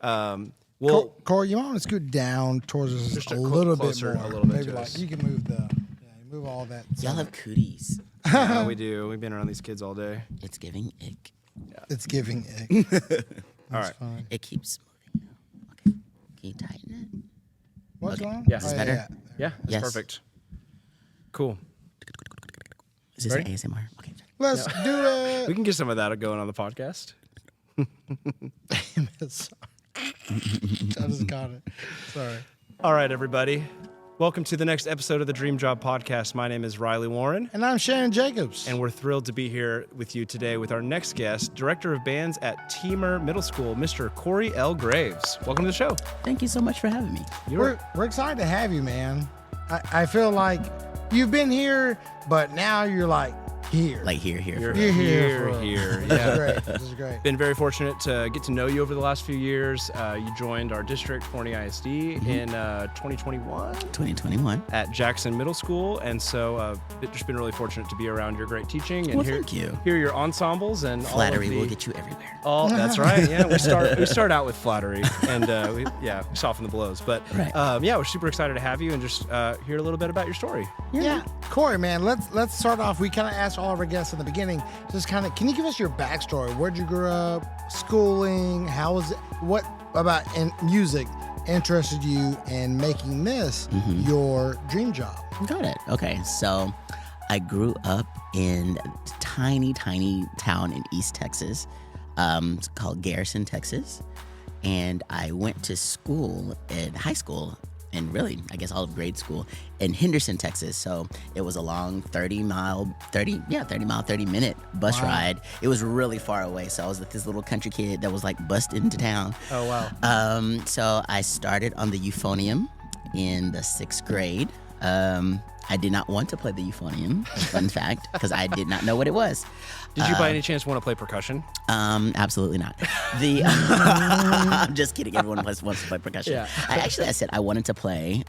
Well, Corey, you might want to scoot down towards us just a little bit closer, more. a little bit Maybe to like us. you can move all that. Y'all have cooties. Yeah, we do. We've been around these kids all day. It's giving ick. It's giving ick. All right. Fine. It keeps moving. Okay. Can you tighten it? What's Okay. wrong? Yeah. Oh, Is better? Yeah, that's Yes. perfect. Cool. Is this Ready? ASMR? Okay. Let's do it. We can get some of that going on the podcast. Sorry. I just got it. Sorry. All right, everybody. Welcome to the next episode of the Dream Job Podcast. My name is Riley Warren. And I'm Shannon Jacobs. And we're thrilled to be here with you today with our next guest, Director of Bands at TMEA Middle School, Mr. Corey L. Graves. Welcome to the show. Thank you so much for having me. We're excited to have you, man. I feel like you've been here, but now you're like here. Like here. You're You're here. here. This Yeah. is great. This is great. Been very fortunate to get to know you over the last few years. You joined our district, Forney ISD, in 2021 2021. at Jackson Middle School, and so just been really fortunate to be around your great teaching and Well, thank you. hear your ensembles and Flattery all of will the, get you everywhere. all that's right. Yeah, we start out with flattery, and we soften the blows. But Right. we're super excited to have you and just hear a little bit about your story. Yeah. Corey, man, let's start off. We kind of asked all of our guests in the beginning, just kind of, can you give us your backstory? Where'd you grow up? Schooling? How was it? What about music interested you in making this your dream job? Got it. Okay. So I grew up in a tiny town in East Texas. It's called Garrison, Texas. And I went to school in high school and really, I guess all of grade school in Henderson, Texas. So it was a long 30-minute bus ride. It was really far away. So I was with this little country kid that was like bussed into town. Oh wow. So I started on the euphonium in the 6th grade. I did not want to play the euphonium, fun fact, because I did not know what it was. Did you by any chance want to play percussion? Absolutely not. I'm just kidding. Everyone wants to play percussion. Yeah. I said I wanted to play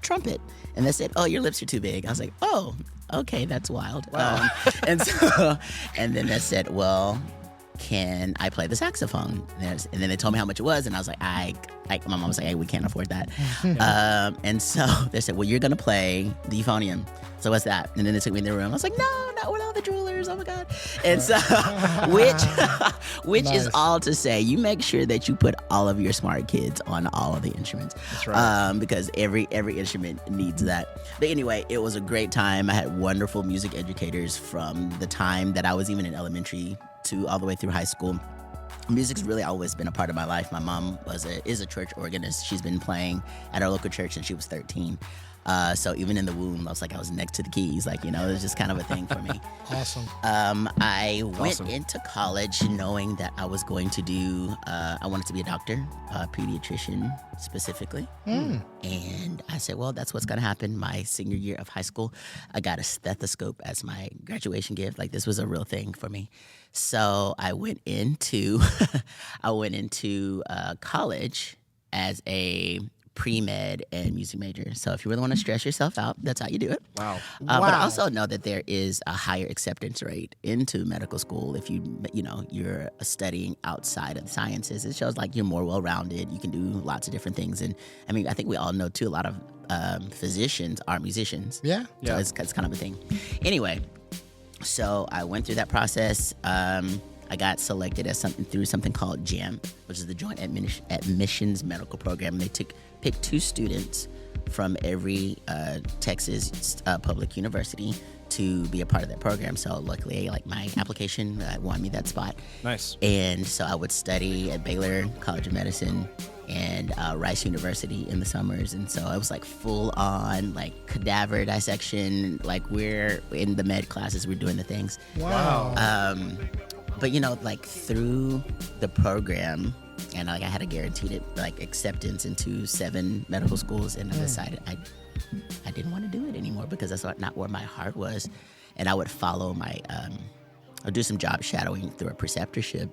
trumpet, and they said, "Oh, your lips are too big." I was like, "Oh, okay, that's wild." Wow. And then they said, "Well, can I play the saxophone?" And then they told me how much it was, and I was like, my mom was like, "Hey, we can't afford that." And so they said, "Well, you're gonna play the euphonium." So what's that? And then they took me in their room. I was like, "No, not with all the jewelers. Oh my god!" And so, which is Nice. all to say, you make sure that you put all of your smart kids on all of the instruments. That's right. Because every instrument needs that. But anyway, it was a great time. I had wonderful music educators from the time that I was even in elementary to all the way through high school. Music's really always been a part of my life. My mom is a church organist. She's been playing at our local church since she was 13. So even in the womb, I was next to the keys. It was just kind of a thing for me. Awesome. I went Awesome. into college knowing that I was going to do, I wanted to be a doctor, a pediatrician specifically. And I said, well, that's what's going to happen. My senior year of high school, I got a stethoscope as my graduation gift. This was a real thing for me. So I went into, college as a pre-med and music major. So if you really want to stress yourself out, that's how you do it. Wow. But Wow. I also know that there is a higher acceptance rate into medical school if you're studying outside of the sciences. It shows you're more well-rounded. You can do lots of different things. And I mean, I think we all know too, a lot of physicians are musicians. Yeah. So it's kind of a thing. Anyway, so I went through that process. I got selected as through something called JAM, which is the Joint Admissions Medical Program. They picked 2 students from every Texas public university to be a part of that program. So luckily, my application won me that spot. Nice. And so I would study at Baylor College of Medicine and Rice University in the summers. And so I was full on cadaver dissection. We're in the med classes, we're doing the things. Wow. But through the program, and I had a guaranteed acceptance into 7 medical schools, and I decided I didn't want to do it anymore because that's not where my heart was. And I would follow I'd do some job shadowing through a preceptorship,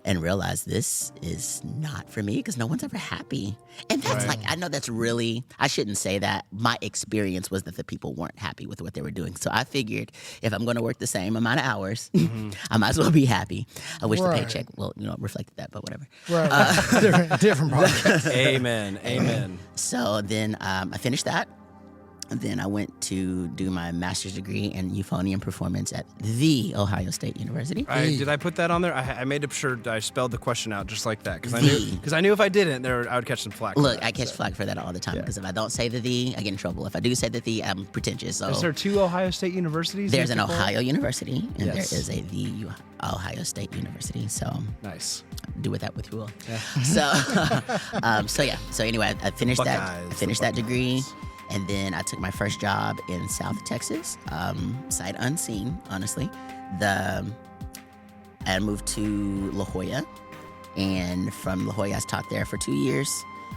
and realized this is not for me because no one's ever happy. And that's Right. like, I know that's really, I shouldn't say that. My experience was that the people weren't happy with what they were doing. So I figured if I'm going to work the same amount of hours, I might as well be happy. I wish the Right. paycheck, reflected that, but whatever. Right. different podcast. Amen. So then I finished that. And then I went to do my master's degree in Euphonium Performance at the Ohio State University. Did I put that on there? I made sure I spelled the question out just like that because I knew if I didn't, I would catch some flack. for Look, that, I catch so. flack for that all the time Yeah. because if I don't say the, I get in trouble. If I do say the, I'm pretentious. So Is there 2 Ohio State universities? there's an you can call it? Ohio University and Yes. there is the Ohio State University. So Nice. do with that what you will. Yeah. So anyway, I finished Buckeyes, that. Finished that the degree. Buckeyes. And then I took my first job in South Texas, sight unseen, honestly. I moved to La Jolla, and from La Jolla, I taught there for 2 years.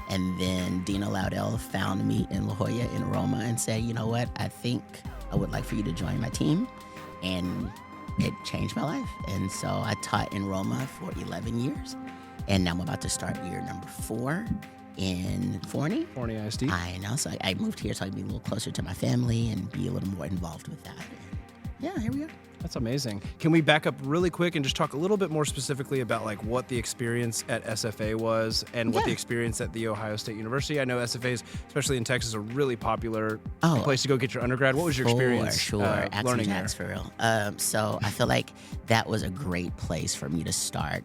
And then Dina Laudel found me in La Jolla in Roma and said, you know what, I think I would like for you to join my team. And it changed my life. And so I taught in Roma for 11 years. And now I'm about to start year number 4 in Forney. Forney ISD. I know. So I moved here so I could be a little closer to my family and be a little more involved with that. Yeah, here we are. That's amazing. Can we back up really quick and just talk a little bit more specifically about like what the experience at SFA was and what the experience at the Ohio State University? I know SFAs, especially in Texas, are really popular place to go get your undergrad. What was your experience For sure. Action learning there? Jacks, for real. So I feel like that was a great place for me to start.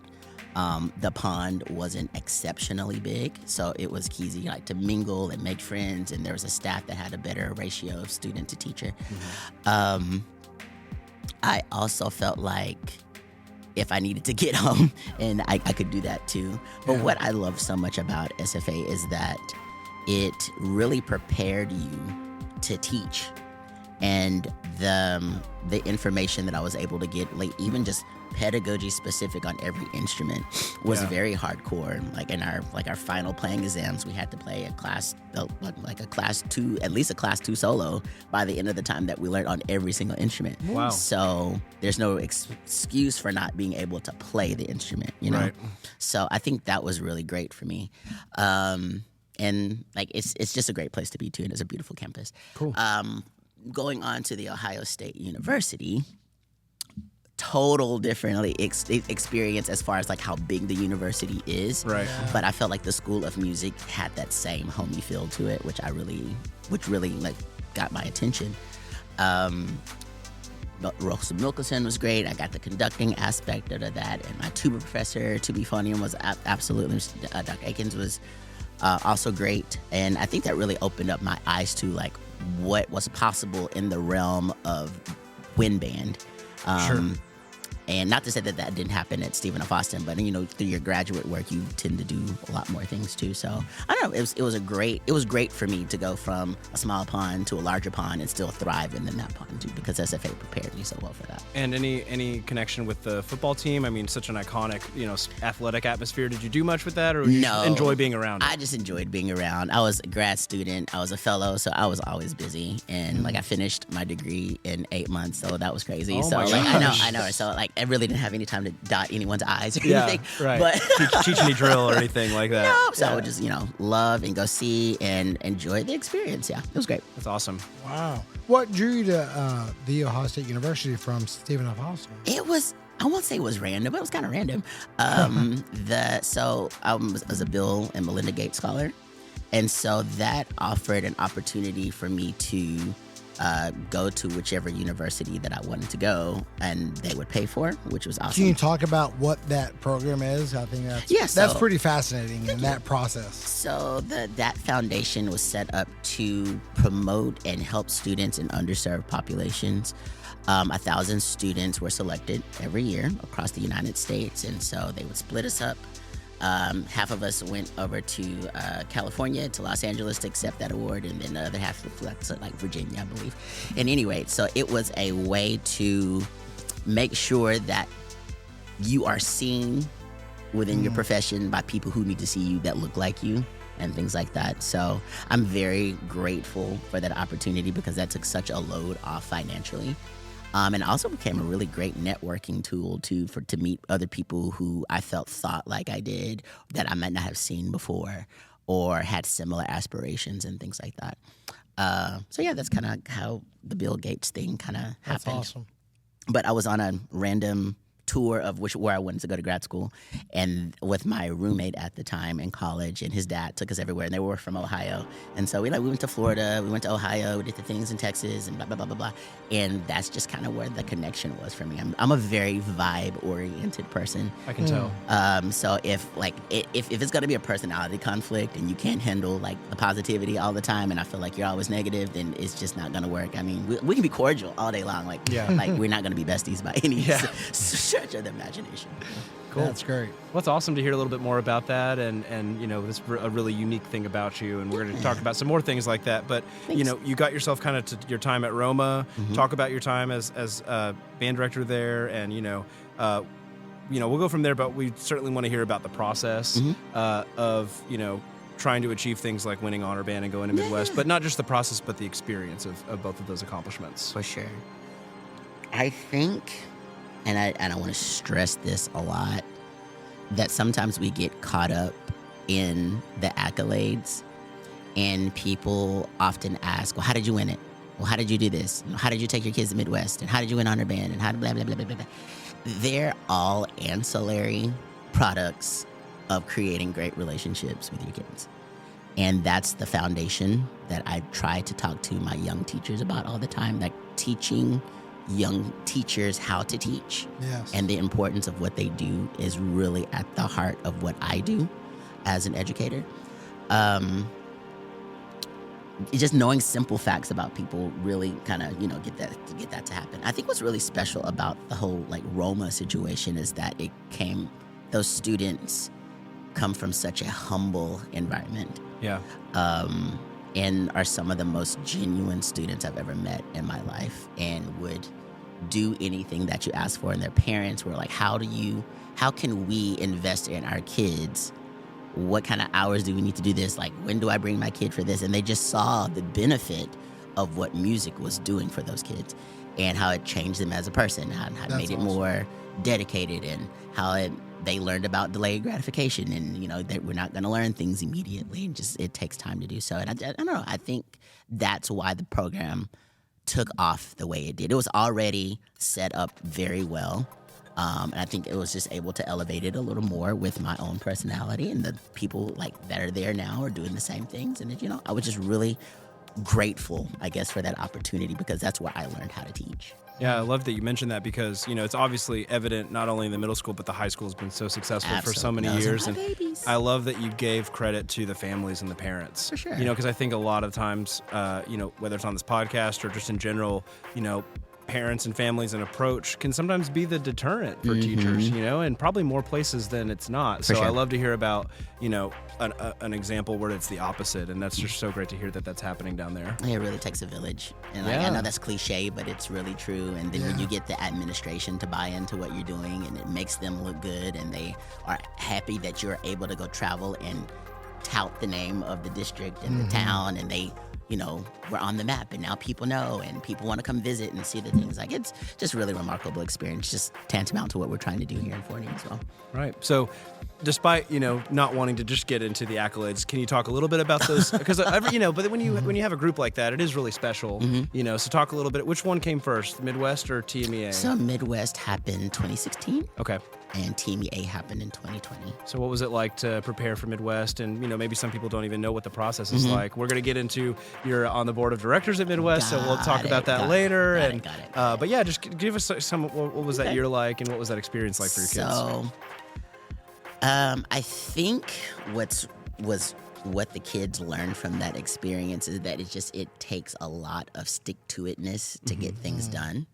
The pond wasn't exceptionally big, so it was easy like to mingle and make friends, and there was a staff that had a better ratio of student to teacher. I also felt like if I needed to get home, and I could do that too. But what I love so much about SFA is that it really prepared you to teach. And the information that I was able to get, like even just pedagogy specific on every instrument, was very hardcore. Like in our final playing exams, we had to play a class 2, at least a class 2 solo by the end of the time that we learned on every single instrument. Wow. So there's no excuse for not being able to play the instrument, you know? Right. So I think that was really great for me. And like it's just a great place to be too, and it's a beautiful campus. Cool. Going on to the Ohio State University, total different experience as far as like how big the university is. Right. But I felt like the School of Music had that same homey feel to it, which really like got my attention. Rosa Milkelson was great. I got the conducting aspect of that, and my tuba professor, tuba euphonium, was absolutely. Dr. Akins was also great, and I think that really opened up my eyes to like what was possible in the realm of wind band. Sure. And not to say that didn't happen at Stephen F. Austin, but through your graduate work, you tend to do a lot more things too. So I don't know. It was great for me to go from a small pond to a larger pond and still thrive in that pond too, because SFA prepared me so well for that. And any connection with the football team? I mean, such an iconic, athletic atmosphere. Did you do much with that, or did you just enjoy being around? I just enjoyed being around. I was a grad student. I was a fellow, so I was always busy. And I finished my degree in 8 months, so that was crazy. Oh so my I gosh. know. So I really didn't have any time to dot anyone's eyes or anything. Right. But teach any drill or anything like that. no, so I would just love and go see and enjoy the experience. Yeah, it was great. That's awesome. Wow. What drew you to the Ohio State University from Stephen F. Austin? It was, I won't say it was random, but it was kind of random. So I was a Bill and Melinda Gates scholar. And so that offered an opportunity for me to go to whichever university that I wanted to go, and they would pay for, which was awesome. Can you talk about what that program is? I think that's pretty fascinating in that process. So that foundation was set up to promote and help students in underserved populations. 1,000 students were selected every year across the United States, and so they would split us up. Half of us went over to California, to Los Angeles to accept that award, and then the other half to like Virginia, I believe. And anyway, so it was a way to make sure that you are seen within your profession by people who need to see you that look like you and things like that. So I'm very grateful for that opportunity because that took such a load off financially. And also became a really great networking tool to meet other people who I thought like I did, that I might not have seen before, or had similar aspirations and things like that. So yeah, that's kind of how the Bill Gates thing kind of happened. That's awesome. But I was on a random tour of where I wanted to go to grad school, and with my roommate at the time in college, and his dad took us everywhere, and they were from Ohio, and so we went to Florida, we went to Ohio, we did the things in Texas, and blah blah blah blah blah, and that's just kind of where the connection was for me. I'm a very vibe oriented person. I can tell. So if it's gonna be a personality conflict and you can't handle like the positivity all the time, and I feel like you're always negative, then it's just not gonna work. I mean, we can be cordial all day long, like we're not gonna be besties by any stretch of the imagination. Cool. That's great. Well, it's awesome to hear a little bit more about that, and this a really unique thing about you, and we're going to talk about some more things like that. But Thanks. You got yourself kind of to your time at Roma. Talk about your time as band director there, and we'll go from there. But we certainly want to hear about the process of trying to achieve things like winning Honor Band and going to Midwest, but not just the process, but the experience of both of those accomplishments. For sure. I think, and I want to stress this a lot, that sometimes we get caught up in the accolades, and people often ask, well, how did you win it? Well, how did you do this? How did you take your kids to Midwest? And how did you win Honor Band? And how blah, blah, blah, blah, blah, blah. They're all ancillary products of creating great relationships with your kids. And that's the foundation that I try to talk to my young teachers about all the time, like teaching young teachers how to teach. Yes. And the importance of what they do is really at the heart of what I do as an educator. Just knowing simple facts about people really kind of, get that to happen. I think what's really special about the whole Roma situation is that those students come from such a humble environment. Yeah. And are some of the most genuine students I've ever met in my life, and would do anything that you ask for. And their parents were like, how can we invest in our kids? What kind of hours do we need to do this? Like, when do I bring my kid for this? And they just saw the benefit of what music was doing for those kids, and how it changed them as a person, how it made it more dedicated, and how they learned about delayed gratification, and that we're not going to learn things immediately, and just it takes time to do so. And I don't know, I think that's why the program took off the way it did. It was already set up very well, and I think it was just able to elevate it a little more with my own personality, and the people that are there now are doing the same things. And I was just really grateful, I guess, for that opportunity, because that's where I learned how to teach. Yeah, I love that you mentioned that, because it's obviously evident not only in the middle school, but the high school has been so successful for so many years. And I love that you gave credit to the families and the parents. For sure. Because I think a lot of times, whether it's on this podcast or just in general, parents and families and approach can sometimes be the deterrent for teachers, and probably more places than it's not. So I love to hear about, an example where it's the opposite, and that's just so great to hear that that's happening down there. It really takes a village. And I know that's cliche, but it's really true. And then when you get the administration to buy into what you're doing, and it makes them look good, and they are happy that you're able to go travel and tout the name of the district and the town, and they we're on the map, and now people know, and people want to come visit and see the things. It's just a really remarkable experience, just tantamount to what we're trying to do here in Forney as well. Right. So despite, not wanting to just get into the accolades, can you talk a little bit about those? Because but when you have a group like that, it is really special, so talk a little bit. Which one came first, Midwest or TMEA? So Midwest happened 2016. Okay. And TMEA happened in 2020. So what was it like to prepare for Midwest? And, maybe some people don't even know what the process is like. We're going to get into, you're on the board of directors at Midwest, so we'll talk about that later. Got it. But yeah, just give us some, what was that year like, and what was that experience like for your kids? So, I think what the kids learned from that experience is that it takes a lot of stick-to-itness to get things done.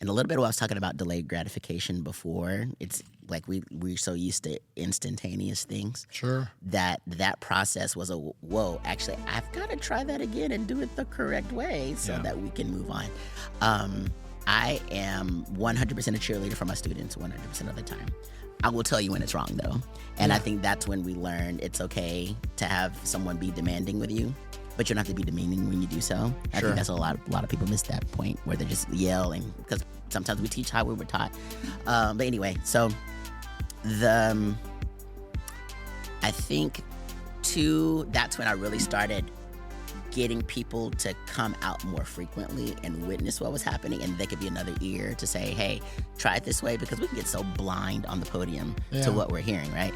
And a little bit of what I was talking about delayed gratification before, it's like we're so used to instantaneous things. Sure. That process was whoa, actually, I've got to try that again and do it the correct way so that we can move on. I am 100% a cheerleader for my students 100% of the time. I will tell you when it's wrong, though. And I think that's when we learn it's okay to have someone be demanding with you. but you don't have to be demeaning when you do so. I think that's a lot of people miss that point where they just yell, and because sometimes we teach how we were taught. But anyway, so I think too, that's when I really started getting people to come out more frequently and witness what was happening, and they could be another ear to say, hey, try it this way, because we can get so blind on the podium to what we're hearing, right?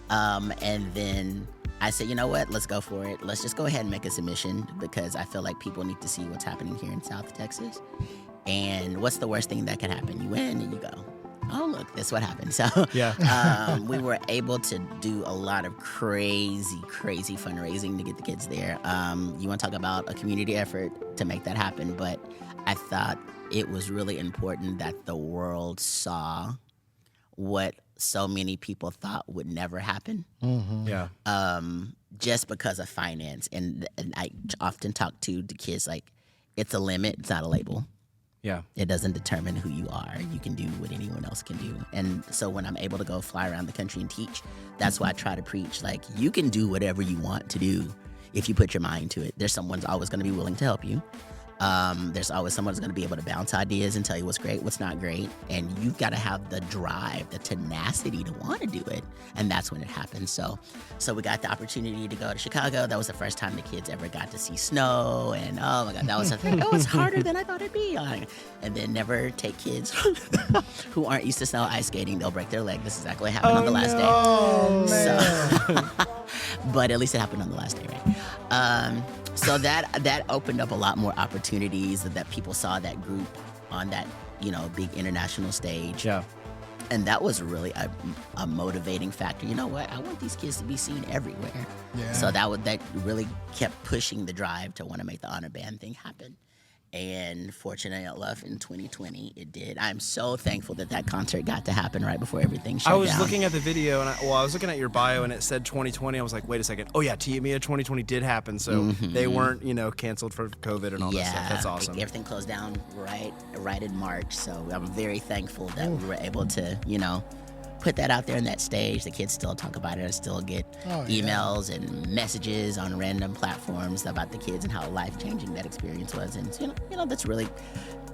And then I said, you know what, let's go for it. Let's just go ahead and make a submission, because I feel like people need to see what's happening here in South Texas. And what's the worst thing that could happen? You win and you go, oh, look, that's what happened. So we were able to do a lot of crazy fundraising to get the kids there. You want to talk about a community effort to make that happen, but I thought it was really important that the world saw what so many people thought would never happen. Just because of finance. And I often talk to the kids like, it's a limit, it's not a label. Yeah. It doesn't determine who you are. You can do what anyone else can do. And so when I'm able to go fly around the country and teach, that's why I try to preach. Like, you can do whatever you want to do if you put your mind to it. There's someone's always going to be willing to help you. There's always someone who's going to be able to bounce ideas and tell you what's great, what's not great. And you've got to have the drive, the tenacity to want to do it. And that's when it happens. So we got the opportunity to go to Chicago. That was the first time the kids ever got to see snow. And oh my God, that was something, it's harder than I thought it'd be. And then never take kids who aren't used to snow ice skating. They'll break their leg. This is exactly what happened on the last day. Oh, man. But at least it happened on the last day, right? So that opened up a lot more opportunities, that people saw that group on that, big international stage. Yeah. And that was really a motivating factor. You know what? I want these kids to be seen everywhere. Yeah. So that really kept pushing the drive to want to make the honor band thing happen. And fortunately enough, in 2020, it did. I'm so thankful that concert got to happen right before everything shut down. I was looking at the video, and I was looking at your bio, and it said 2020. I was like, wait a second. Oh, yeah, TMEA 2020 did happen, so they weren't, canceled for COVID and all that stuff. That's awesome. Everything closed down right in March, so I'm very thankful that we were able to, put that out there on that stage. The kids still talk about it. I still get emails and messages on random platforms about the kids and how life-changing that experience was. And that's really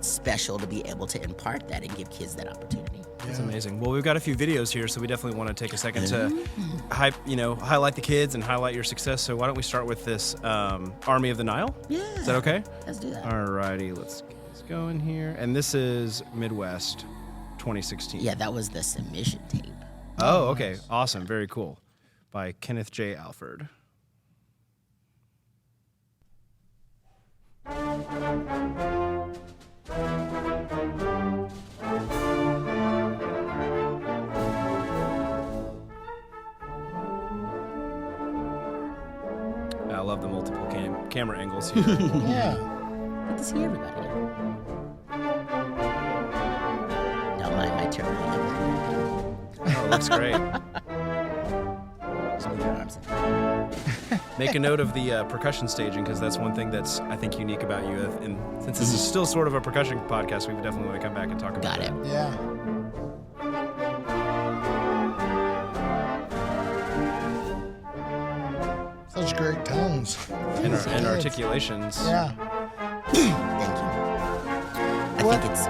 special to be able to impart that and give kids that opportunity. That's amazing. Well, we've got a few videos here, so we definitely want to take a second to highlight the kids and highlight your success. So why don't we start with this Army of the Nile? Yeah. Is that okay? Let's do that. All righty, let's get this going here. And this is Midwest 2016. Yeah, that was the submission tape. Oh, okay. Awesome. Very cool. By Kenneth J. Alford. I love the multiple camera angles here. Yeah. Good to see everybody. Don't mind my turn. Oh, looks great. Just move your arms in. Make a note of the percussion staging, because that's one thing that's, I think, unique about you. And since this is still sort of a percussion podcast, we would definitely want to come back and talk about it. Yeah. Such great tones. And articulations. Yeah. Thank you. I think it's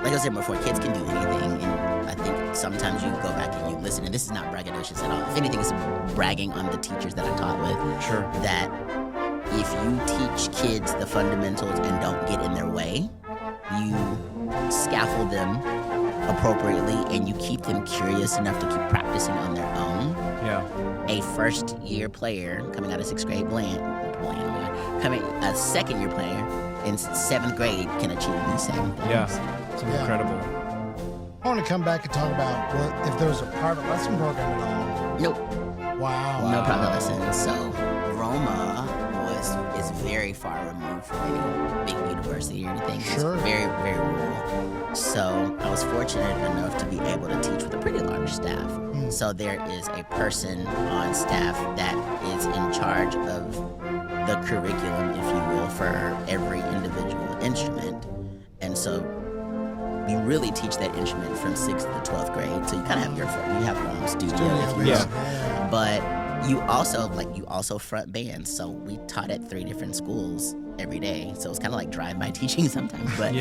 like I said before, kids can do anything, and I think sometimes you go back and you listen, and this is not braggadocious at all. If anything, it's bragging on the teachers that I taught with. Sure. That if you teach kids the fundamentals and don't get in their way, you scaffold them appropriately, and you keep them curious enough to keep practicing on their own. Yeah. A first-year player coming out of sixth grade, a second-year player in 7th grade can achieve these same things. Yeah. It's incredible. I want to come back and talk about if there was a private lesson program at all. Nope. Wow. No private lessons. So Roma is very far removed from any big university or anything. Sure. It's very, very rural. So I was fortunate enough to be able to teach with a pretty large staff. So there is a person on staff that is in charge of the curriculum, if you will, for every individual instrument. And so we really teach that instrument from 6th to 12th grade. So you kind of have your own studio, if you will. Yeah. But you also front bands. So we taught at 3 different schools every day. So it's kind of like drive-by teaching sometimes. But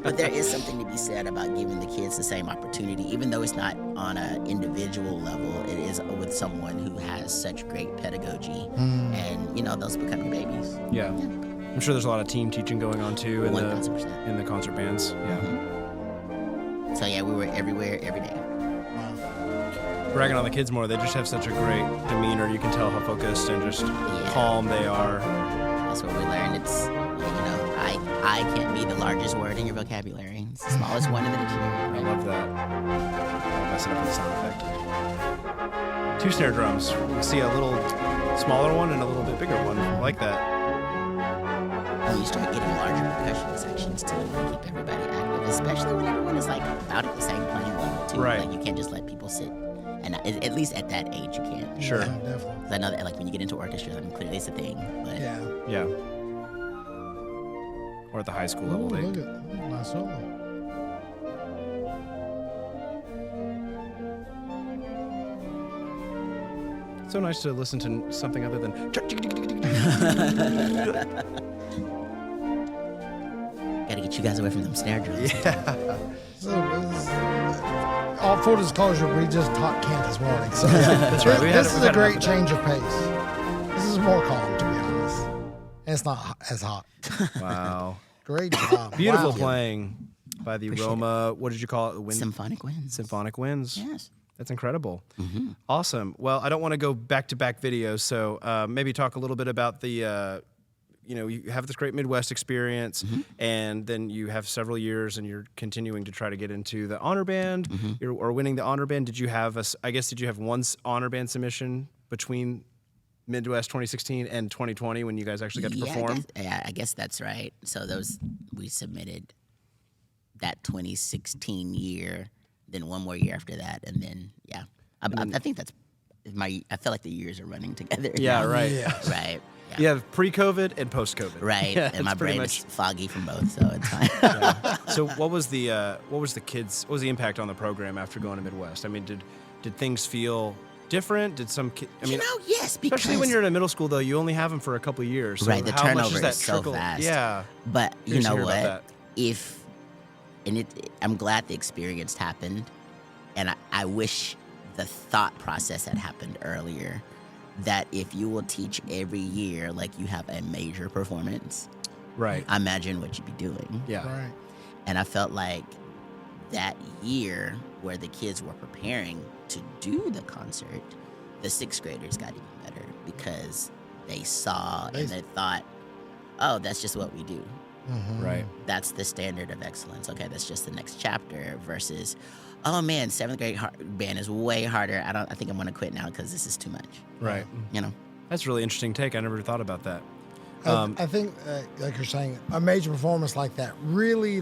but there is something to be said about giving the kids the same opportunity, even though it's not on an individual level. It is with someone who has such great pedagogy, and those become your babies. Yeah. I'm sure there's a lot of team teaching going on too in 1,000%. the concert bands. Yeah. Mm-hmm. So yeah, we were everywhere every day. Bragging on the kids more, they just have such a great demeanor. You can tell how focused and just calm they are. That's what we learned. It's, I can't be the largest word in your vocabulary. It's the smallest one in the dictionary. I love that. I'll mess it up with the sound effect. 2 snare drums. We see a little smaller one and a little bit bigger one. I like that. When you start getting larger percussion sections too, you keep everybody active, especially when everyone is like about at the same playing level too. Right. Like you can't just let people sit. And at least at that age, you can't. Sure. Yeah, definitely. Because I know that, like, when you get into orchestras, clearly it's a thing. But Yeah. Or at the high school level. Look at my solo. It's so nice to listen to something other than. Gotta get you guys away from them snare drums. Yeah. So, all full disclosure, we just taught Kent this morning. So That's right. this is a great change of pace. This is more calm, to be honest. And it's not as hot. Wow. Great job. Beautiful Wow. playing by the Roma. What did you call it? Symphonic winds. Symphonic winds. Yes. That's incredible. Mm-hmm. Awesome. Well, I don't want to go back-to-back videos, so maybe talk a little bit about the, you have this great Midwest experience, and then you have several years, and you're continuing to try to get into the honor band, or winning the honor band. Did you have did you have one honor band submission between Midwest 2016 and 2020 when you guys actually got to perform? I guess that's right. So we submitted that 2016 year, then one more year after that, and then I think that's I feel like the years are running together. Yeah, now. right. Yeah. Right. Yeah. You have pre-COVID and post-COVID. Right. Yeah, and my brain is foggy from both, so it's fine. Yeah. So what was the impact on the program after going to Midwest? I mean, did things feel different? Did some yes, because especially when you're in a middle school though, you only have them for a couple years. So right, the how much turnover does that is so trickle? fast. Yeah. But you Curious to know hear about what? that. I'm glad the experience happened, and I wish the thought process had happened earlier. That if you will teach every year like you have a major performance, Right. imagine what you'd be doing. Yeah. Right. And I felt like that year where the kids were preparing to do the concert, the 6th graders got even better because they saw and they thought, oh, that's just what we do. Mm-hmm. Right. That's the standard of excellence. Okay, that's just the next chapter versus, oh man, 7th grade band is way harder. I think I'm gonna quit now because this is too much. Right. That's a really interesting take. I never thought about that. I think, like you're saying, a major performance like that really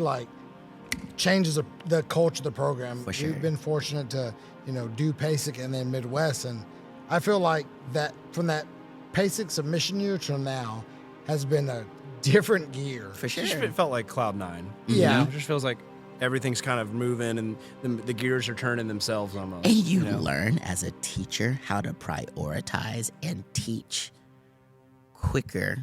changes the culture of the program. For sure. We've been fortunate to, do PASIC and then Midwest, and I feel like that from that PASIC submission year to now has been a different gear. For sure. It felt like Cloud 9. Yeah. It just feels like everything's kind of moving and the gears are turning themselves almost. And you learn as a teacher how to prioritize and teach quicker,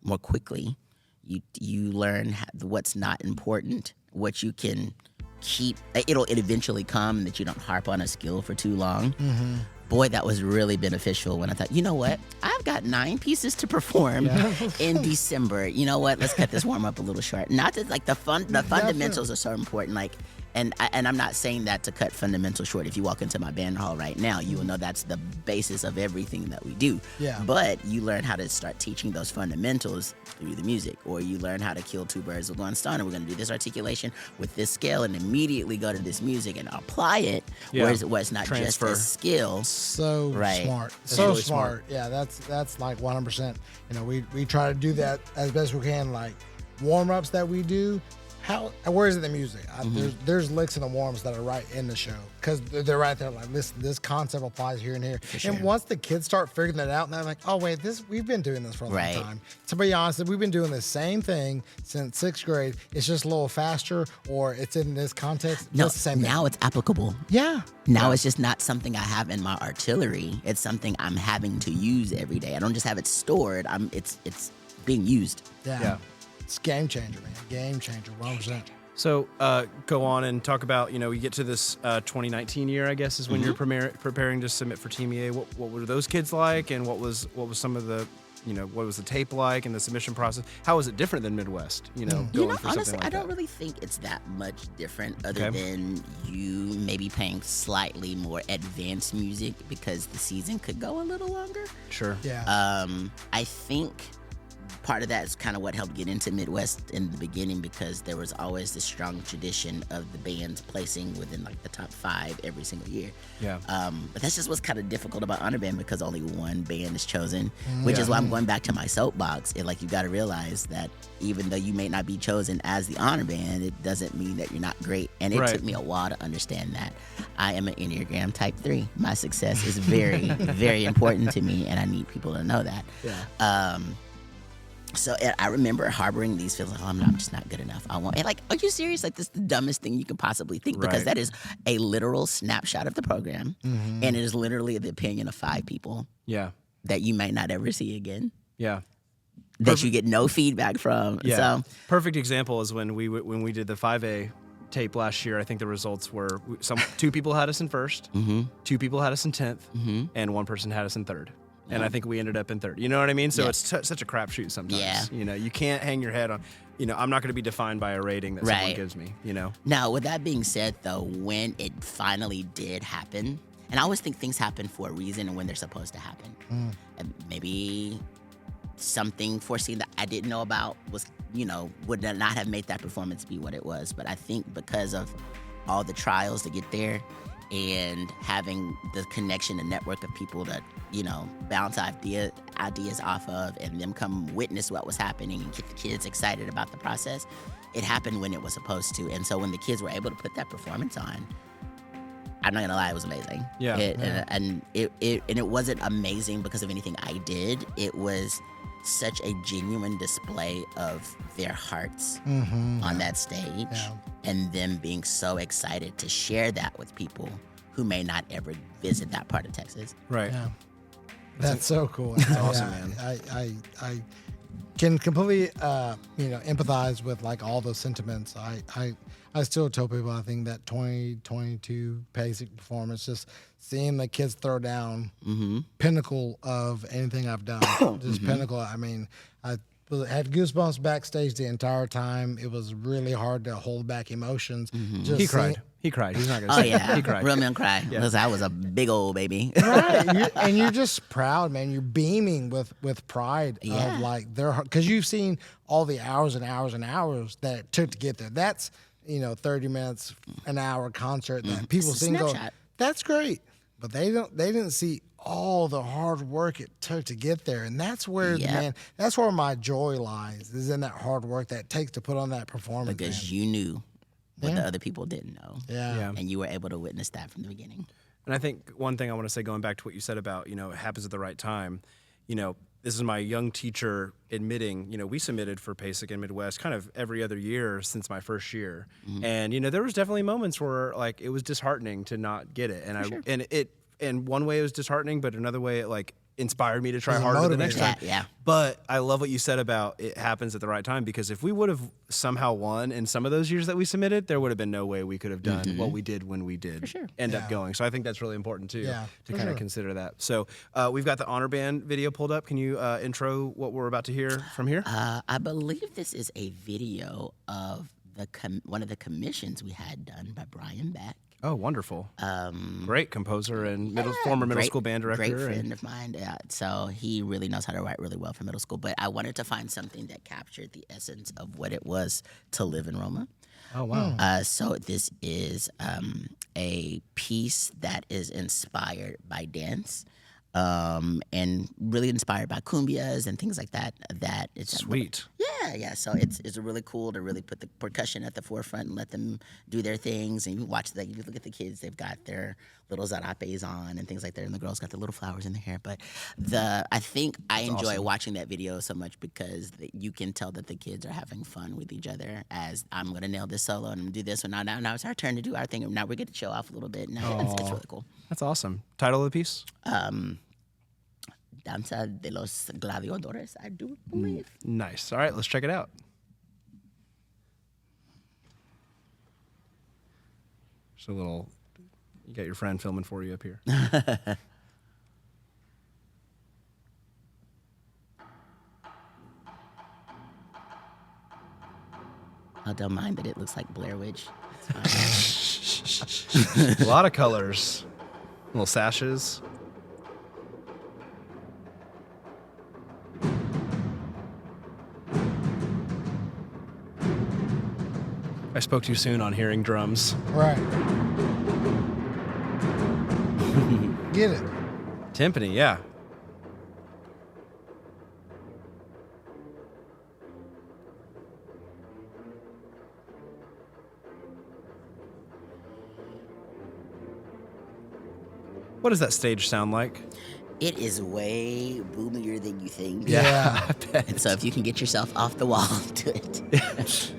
more quickly. You learn what's not important, what you can keep. It'll eventually come, that you don't harp on a skill for too long. Mm-hmm. Boy, that was really beneficial when I thought, you know what? I've got 9 pieces to perform in December. You know what? Let's cut this warm up a little short. Not that the fundamentals are so important. And I'm not saying that to cut fundamentals short. If you walk into my band hall right now, you will know that's the basis of everything that we do. Yeah. But you learn how to start teaching those fundamentals through the music, or you learn how to kill 2 birds with one stone. And we're going to do this articulation with this scale, and immediately go to this music and apply it. Yeah. Where it's not Transfer. just a skill. So Right. smart. That's So really smart. Yeah, that's like 100%. We try to do that as best we can. Like warm-ups that we do Where is it in the music? There's licks and the warms that are right in the show because they're right there. Like this concept applies here and here. Sure. And once the kids start figuring that out, and they're like, oh wait, we've been doing this for a long time. To be honest, we've been doing the same thing since 6th grade. It's just a little faster, or it's in this context. No, it's the same now thing. it's applicable. Yeah. Now it's just not something I have in my artillery. It's something I'm having to use every day. I don't just have it stored. It's being used. Yeah. It's game changer, man. Game changer, 100%. So go on and talk about, you get to this 2019 year, I guess, is when you're preparing to submit for TMEA. What were those kids like, and what was some of the, what was the tape like and the submission process? How was it different than Midwest, going for honestly, something like I don't that? really think it's that much different other than you maybe playing slightly more advanced music because the season could go a little longer. Sure. Yeah. I think part of that is kind of what helped get into Midwest in the beginning because there was always this strong tradition of the bands placing within like the top 5 every single year. Yeah. But that's just what's kind of difficult about Honor Band because only one band is chosen, which is why I'm going back to my soapbox. And like you got to realize that even though you may not be chosen as the Honor Band, it doesn't mean that you're not great. And it took me a while to understand that. I am an Enneagram Type 3. My success is very, very important to me, and I need people to know that. Yeah. So I remember harboring these feelings like, I'm just not good enough. And like, are you serious? Like, this is the dumbest thing you can possibly think because that is a literal snapshot of the program. And it is literally the opinion of 5 people that you might not ever see again. Yeah. That you get no feedback from. Yeah. So, perfect example is when we did the 5A tape last year. I think the results were 2 people had us in 1st, 2 people had us in 10th, and 1 person had us in 3rd. And I think we ended up in 3rd. You know what I mean? So it's such a crapshoot sometimes. Yeah. You can't hang your head on, I'm not going to be defined by a rating that someone gives me, Now, with that being said, though, when it finally did happen, and I always think things happen for a reason and when they're supposed to happen. And maybe something foreseen that I didn't know about was, would not have made that performance be what it was. But I think because of all the trials to get there, and having the connection and network of people that, bounce ideas off of and them come witness what was happening and get the kids excited about the process, it happened when it was supposed to. And so when the kids were able to put that performance on, I'm not gonna lie, it was amazing. Yeah. And it wasn't amazing because of anything I did. It was such a genuine display of their hearts on that stage and them being so excited to share that with people who may not ever visit that part of Texas. Right. Yeah. That's so cool. That's awesome, man. I can completely, empathize with like all those sentiments. I still tell people I think that 2022 basic performance, just seeing the kids throw down, pinnacle of anything I've done. Just pinnacle. I mean, I had goosebumps backstage the entire time. It was really hard to hold back emotions. Just He cried. He cried. He's not going to Oh, say yeah. He cried. Real man cry. Because I was a big old baby. Right, and you're just proud, man. You're beaming with pride of like because you've seen all the hours and hours and hours that it took to get there. That's 30 minutes, an hour concert that people see and go, that's great, but they didn't see all the hard work it took to get there, and that's where that's where my joy lies, is in that hard work that it takes to put on that performance. Because you knew what the other people didn't know. Yeah. And you were able to witness that from the beginning. And I think one thing I want to say, going back to what you said about, it happens at the right time, this is my young teacher admitting, we submitted for PASIC in Midwest kind of every other year since my first year. And, there was definitely moments where like it was disheartening to not get it. And and one way it was disheartening, but another way it like inspired me to try harder the next time. Yeah. But I love what you said about it happens at the right time, because if we would have somehow won in some of those years that we submitted, there would have been no way we could have done what we did when we did end up going. So I think that's really important too, to kind of consider that. So we've got the Honor Band video pulled up. Can you intro what we're about to hear from here? I believe this is a video of one of the commissions we had done by Brian Beck. Oh, wonderful. Great composer and former middle school band director. Great friend of mine. So he really knows how to write really well for middle school. But I wanted to find something that captured the essence of what it was to live in Roma. Oh, wow. So this is a piece that is inspired by dance. And really inspired by cumbias and things like that. That it's Sweet. Yeah. So it's really cool to really put the percussion at the forefront and let them do their things. And you watch that. You look at the kids; they've got their little zarapes on and things like that, and the girls got the little flowers in their hair. But I think I enjoy watching that video so much because you can tell that the kids are having fun with each other. As I'm gonna nail this solo and I'm gonna do this one now it's our turn to do our thing. And now we're gonna show off a little bit. Now it's really cool. That's awesome. Title of the piece? Danza de los Gladiadores, I do believe. Nice. All right, let's check it out. Just a little, you got your friend filming for you up here. I don't mind that it looks like Blair Witch. A lot of colors. Little sashes. I spoke too soon on hearing drums. Right. Get it. Timpani, yeah. What does that stage sound like? It is way boomier than you think. Yeah. I bet. And so if you can get yourself off the wall, do it.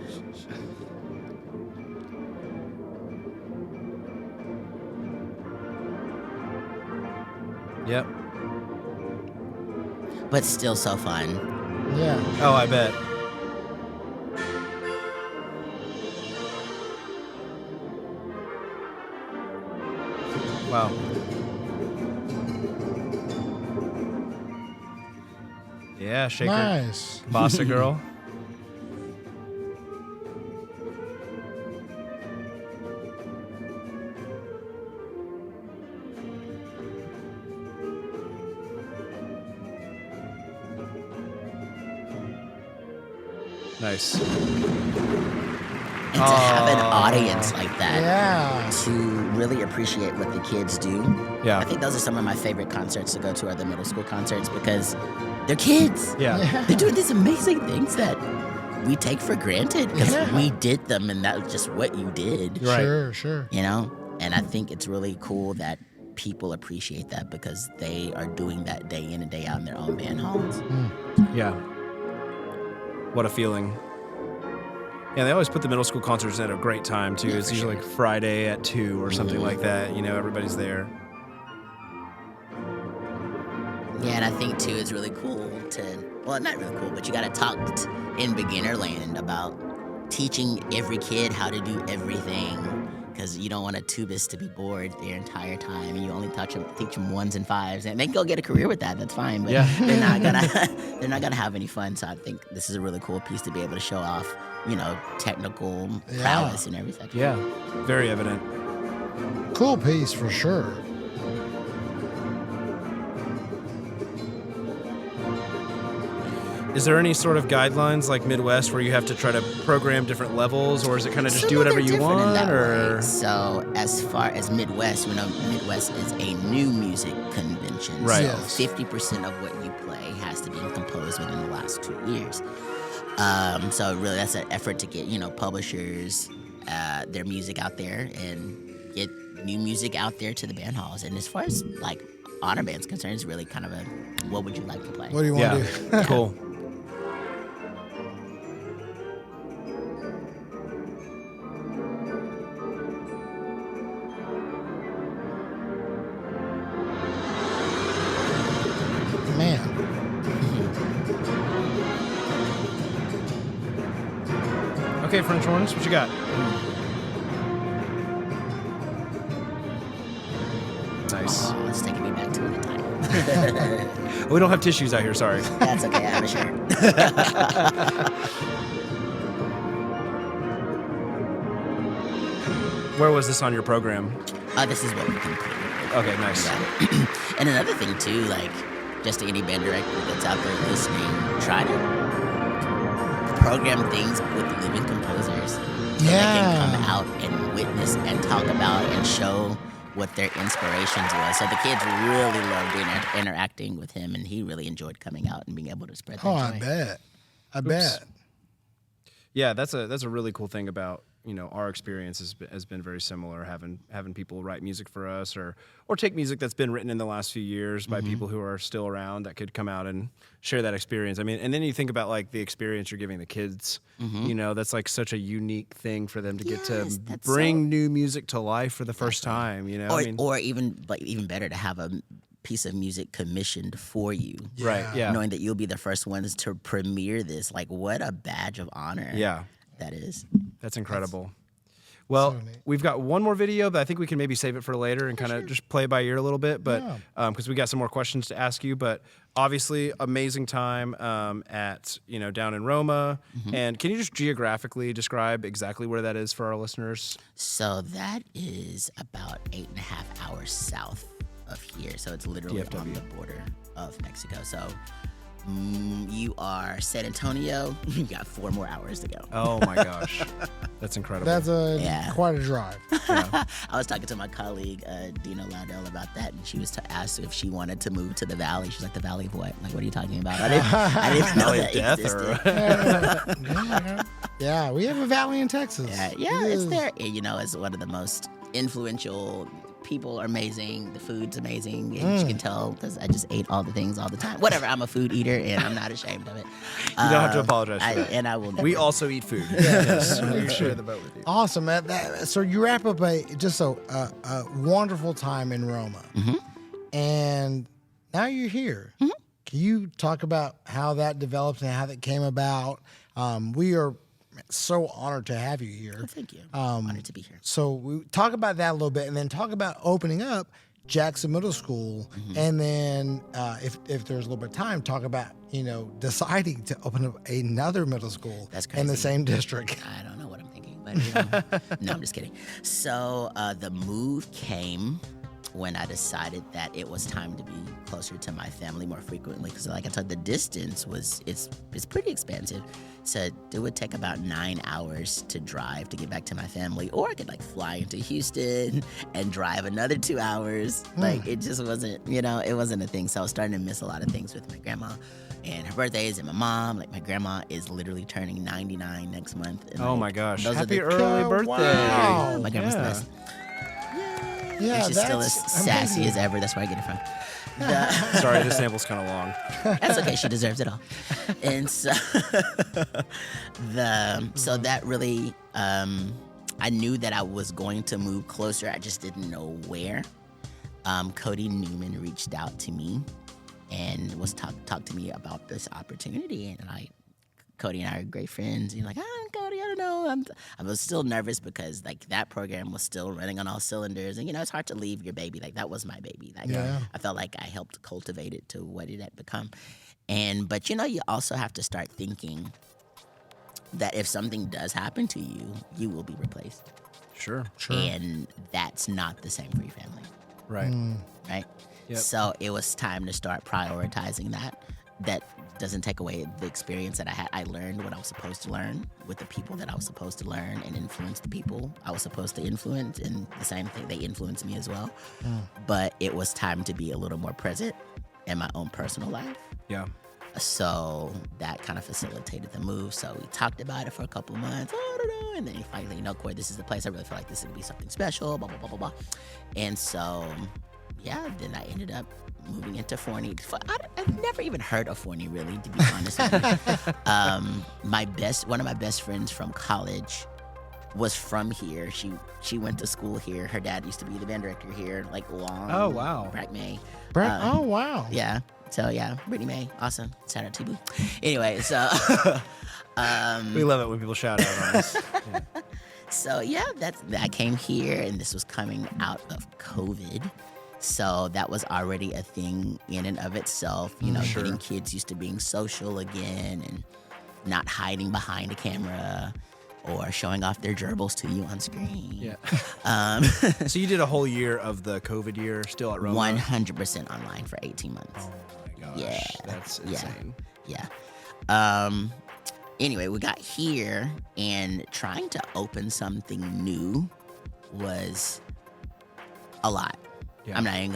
Yep. But still so fun. Yeah. Oh, I bet. Wow. Yeah, shaker. Nice. Bossa girl. Nice. And to have an audience like that, Yeah. to really appreciate what the kids do. Yeah. I think those are some of my favorite concerts to go to, are the middle school concerts, because they're kids. Yeah. They're doing these amazing things that we take for granted because Yeah. we did them and that was just what you did. Right. Sure. You know? And I think it's really cool that people appreciate that because they are doing that day in and day out in their own band halls. Yeah. What a feeling. Yeah, they always put the middle school concerts at a great time, too. Yeah, It's for usually sure. like Friday at 2 or something like that. You know, everybody's there. Yeah, and I think too it's really cool well, not really cool, but you gotta talk in beginner land about teaching every kid how to do everything, because you don't want a tubist to be bored their entire time, and you only teach them ones and fives, and they can go get a career with that. That's fine, but Yeah. they're not gonna have any fun. So I think this is a really cool piece to be able to show off, technical prowess and everything. Yeah, very evident. Cool piece for sure. Is there any sort of guidelines like Midwest where you have to try to program different levels, or is it kind of just Some do of whatever they're you different in want? that Or way. So as far as Midwest, we know Midwest is a new music convention. Right. So Yes. 50% of what you play has to be composed within the last 2 years. So really that's an effort to get, publishers, their music out there and get new music out there to the band halls. And as far as like honor band's concerned, it's really kind of a, what would you like to play? What do you want yeah, to do? cool. Man. Okay, French horns, what you got? Nice. Oh, it's taking me back to the time. We don't have tissues out here, sorry. That's okay, I have a shirt. Where was this on your program? This is what we can play. Okay, nice. Yeah. And another thing too, like just to any band director that's out there listening, try to program things with living composers. So they can come out and witness and talk about and show what their inspirations was. So the kids really loved interacting with him, and he really enjoyed coming out and being able to spread that Oh, joy. I bet. Yeah, that's a really cool thing about, our experience has been very similar, having people write music for us or take music that's been written in the last few years by people who are still around that could come out and share that experience. I mean, and then you think about like the experience you're giving the kids, that's like such a unique thing for them to get to bring new music to life for the first time, Or even better to have a piece of music commissioned for you. Right, yeah. Knowing that you'll be the first ones to premiere this. Like, what a badge of honor. Yeah. That is. That's incredible. Well, so neat. we've got one more video, but I think we can maybe save it for later and kind of just play by ear a little bit. But because we got some more questions to ask you. But obviously, amazing time at down in Roma. And can you just geographically describe exactly where that is for our listeners? So that is about 8.5 hours south of here. So it's literally on the border of Mexico. So you are San Antonio. You got 4 more hours to go. Oh my gosh, that's incredible. That's quite a drive. Yeah. I was talking to my colleague Dina Laudel about that, and she was asked if she wanted to move to the valley. She's like, "The valley of what? Like, what are you talking about?" I didn't know Valley that of death, existed. Yeah, we have a valley in Texas. Yeah, it's there. It's one of the most influential. People are amazing. The food's amazing. And you can tell because I just ate all the things all the time. Whatever. I'm a food eater, and I'm not ashamed of it. You don't have to apologize for that. And I will never. We also eat food. Yes, we share the boat with you. Awesome, man. So you wrap up a wonderful time in Roma, and now you're here. Can you talk about how that developed and how that came about? We are so honored to have you here. Well, thank you. Honored to be here. So we talk about that a little bit, and then talk about opening up Jackson Middle School, and then if there's a little bit of time, talk about deciding to open up another middle school in the same district. I don't know what I'm thinking, but no, I'm just kidding. So the move came when I decided that it was time to be closer to my family more frequently, because like I said, the distance it's pretty expansive. So it would take about 9 hours to drive to get back to my family, or I could like fly into Houston and drive another 2 hours. Like it just wasn't, it wasn't a thing. So I was starting to miss a lot of things with my grandma and her birthdays and my mom. Like my grandma is literally turning 99 next month. And, oh my gosh. Happy early early birthday. Wow. My grandma's the best. Yeah, and she's still as sassy as ever. That's where I get it from. Sorry, this sample's kind of long. That's okay. She deserves it all. And so, so that really, I knew that I was going to move closer. I just didn't know where. Cody Newman reached out to me and was talked to me about this opportunity, and Cody and I are great friends. You're like, Cody, I don't know. I was still nervous because like that program was still running on all cylinders, and it's hard to leave your baby. Like that was my baby. Like I felt like I helped cultivate it to what it had become. But you also have to start thinking that if something does happen to you, you will be replaced. Sure. And that's not the same for your family. Right. Right. Yep. So it was time to start prioritizing that. That doesn't take away the experience that I had. I learned what I was supposed to learn with the people that I was supposed to learn, and influence the people I was supposed to influence, and the same thing, they influenced me as well. But it was time to be a little more present in my own personal life. Yeah. So that kind of facilitated the move. So we talked about it for a couple of months. I don't know. And then finally, Corey, this is the place. I really feel like this would be something special, blah, blah, blah, blah, blah. And so, then I ended up moving into Forney. I've never even heard of Forney, really, to be honest with you. One of my best friends from college was from here. She went to school here. Her dad used to be the band director here, like long. Oh, wow. Brack May. Oh, wow. Yeah. So, Brittany May. Awesome. Shout out to Boo. Anyway, so. We love it when people shout out on us. Yeah. So, I came here, and this was coming out of COVID. So that was already a thing in and of itself, getting kids used to being social again and not hiding behind a camera or showing off their gerbils to you on screen. Yeah. So you did a whole year of the COVID year still at Roma? 100% online for 18 months. Oh my gosh. Yeah. That's insane. Yeah. Anyway, we got here, and trying to open something new was a lot. Yeah. I'm not even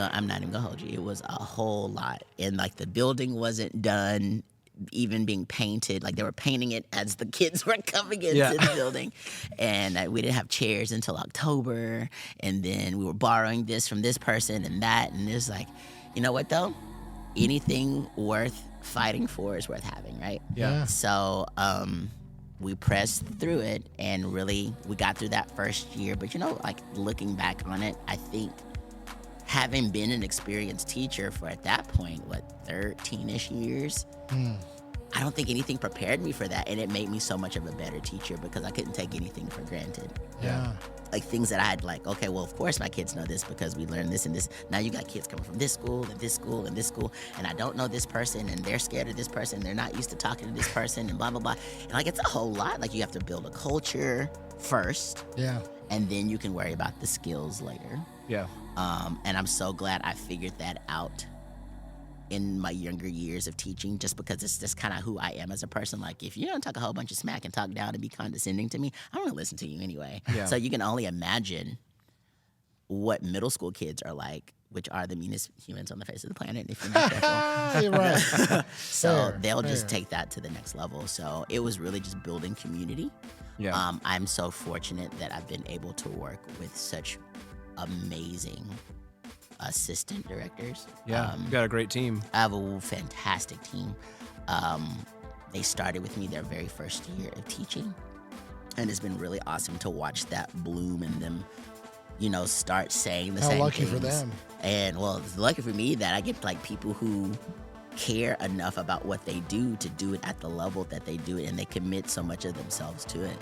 gonna hold you. It was a whole lot, and like the building wasn't done. even being painted. Like they were painting it as the kids were coming into the building. And we didn't have chairs until October. And then we were borrowing this from this person and that. And it's like, you know what though? Anything worth fighting for is worth having, right? Yeah. So we pressed through it, and really we got through that first year. But like looking back on it, I think having been an experienced teacher for at that point, 13-ish years, I don't think anything prepared me for that. And it made me so much of a better teacher because I couldn't take anything for granted. Yeah. Like things that I had okay, well, of course my kids know this because we learned this and this. Now you got kids coming from this school and this school and this school, and I don't know this person, and they're scared of this person. They're not used to talking to this person, and blah, blah, blah. And it's a whole lot. Like you have to build a culture first. Yeah. And then you can worry about the skills later. Yeah. And I'm so glad I figured that out in my younger years of teaching, just because it's just kind of who I am as a person. Like, if you don't talk a whole bunch of smack and talk down and be condescending to me, I'm going to listen to you anyway. Yeah. So you can only imagine what middle school kids are like, which are the meanest humans on the face of the planet, if you're not careful. You're right. So they'll just take that to the next level. So it was really just building community. Yeah. I'm so fortunate that I've been able to work with such amazing assistant directors. Yeah, you got a great team. I have a fantastic team. They started with me their very first year of teaching, and it's been really awesome to watch that bloom in them, start saying the How same lucky things. for them. And well, it's lucky for me that I get people who care enough about what they do to do it at the level that they do it, and they commit so much of themselves to it.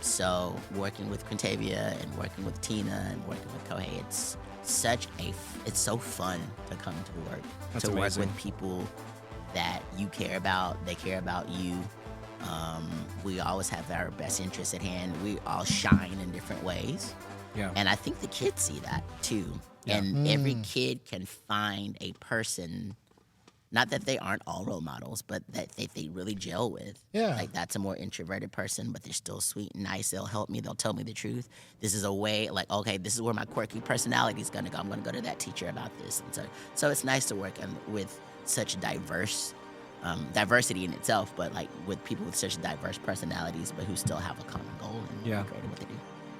So working with Quintavia and working with Tina and working with Kohei, it's so fun to come to work. That's to amazing. work with people that you care about, they care about you. We always have our best interests at hand. We all shine in different ways. Yeah. And I think the kids see that too. Yeah. And every kid can find a person, not that they aren't all role models, but that they really gel with. Yeah. Like that's a more introverted person, but they're still sweet and nice. They'll help me. They'll tell me the truth. This is a way, okay, this is where my quirky personality is going to go. I'm going to go to that teacher about this. And so it's nice to work with such diversity in itself, but with people with such diverse personalities, but who still have a common goal and Yeah. great at what they do.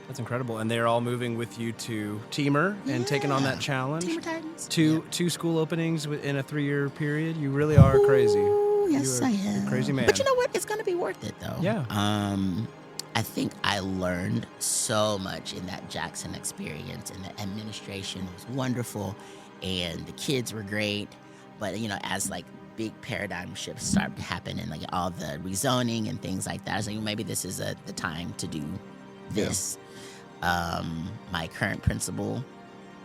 That's incredible. And they're all moving with you to Teamer and taking on that challenge. Teamer Titans. Two school openings in a 3-year period. You really are crazy. Yes, I am. You're a crazy man. But you know what? It's going to be worth it, though. Yeah. I think I learned so much in that Jackson experience, and the administration was wonderful, and the kids were great. But, as big paradigm shifts start to happen, and all the rezoning and things like that, I was like, maybe this is the time to do this. My current principal,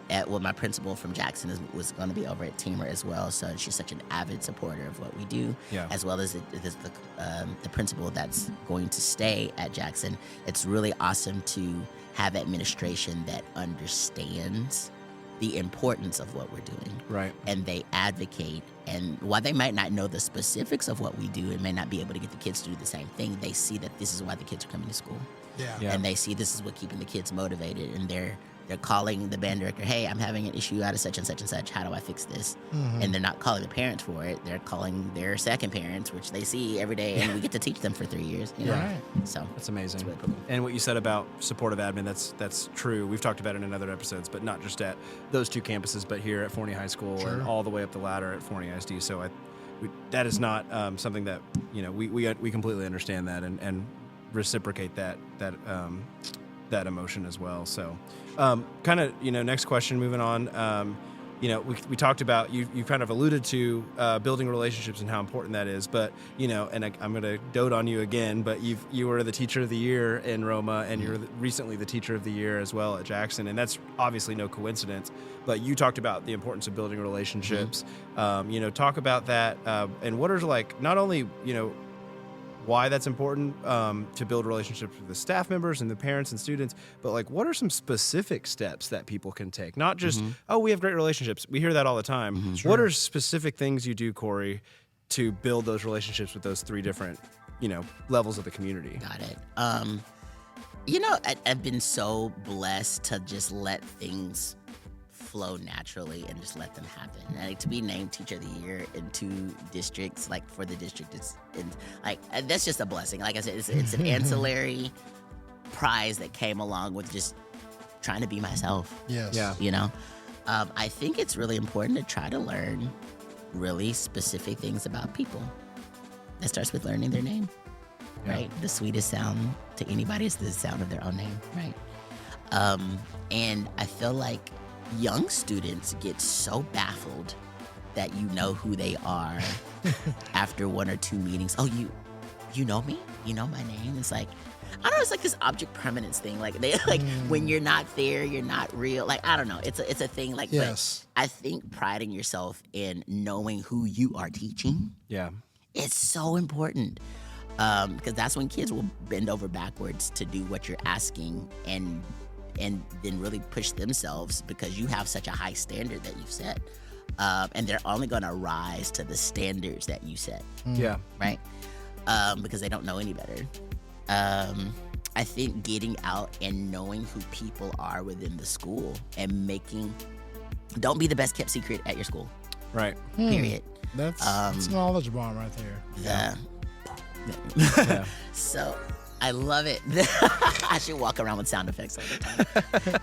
my principal from Jackson was going to be over at Teamer as well. So she's such an avid supporter of what we do, as well as the principal that's going to stay at Jackson. It's really awesome to have administration that understands the importance of what we're doing. Right. And they advocate. And while they might not know the specifics of what we do and may not be able to get the kids to do the same thing, they see that this is why the kids are coming to school. Yeah. And they see this is what keeping the kids motivated, and they're calling the band director, hey, I'm having an issue out of such and such and such. How do I fix this? Mm-hmm. And they're not calling the parents for it. They're calling their second parents, which they see every day, and we get to teach them for 3 years. Right. So That's amazing. it's really cool. And what you said about supportive admin, that's true. We've talked about it in other episodes, but not just at those 2 campuses, but here at Forney High School and all the way up the ladder at Forney ISD. So that is not something that, we completely understand that and reciprocate that emotion as well. So kind of, next question, moving on. We talked about, you kind of alluded to building relationships and how important that is, but, and I'm going to dote on you again, but you were the teacher of the year in Roma, and you're recently the teacher of the year as well at Jackson, and that's obviously no coincidence, but you talked about the importance of building relationships. Talk about that, and what are not only, why that's important to build relationships with the staff members and the parents and students, but what are some specific steps that people can take? Not just, we have great relationships. We hear that all the time. What are specific things you do, Corey, to build those relationships with those 3 different, levels of the community? Got it. I've been so blessed to just let things flow naturally and just let them happen. And like, to be named Teacher of the Year in 2 districts, like for the district, that's just a blessing. Like I said, it's an ancillary prize that came along with just trying to be myself. Yes. Yeah. You know, I think it's really important to try to learn really specific things about people. That starts with learning their name, right? The sweetest sound to anybody is the sound of their own name, right? And I feel like young students get so baffled that you know who they are after 1 or 2 meetings. Oh, you know me? You know my name? It's like, I don't know, it's like this object permanence thing. Like they when you're not there, you're not real. Like, I don't know. It's a thing. Like, yes. But I think priding yourself in knowing who you are teaching. Yeah. It's so important. Because that's when kids will bend over backwards to do what you're asking and then really push themselves because you have such a high standard that you've set. And they're only going to rise to the standards that you set. Yeah. Right? Because they don't know any better. I think getting out and knowing who people are within the school and don't be the best kept secret at your school. Right. Period. That's knowledge bomb right there. Yeah. So I love it. I should walk around with sound effects all the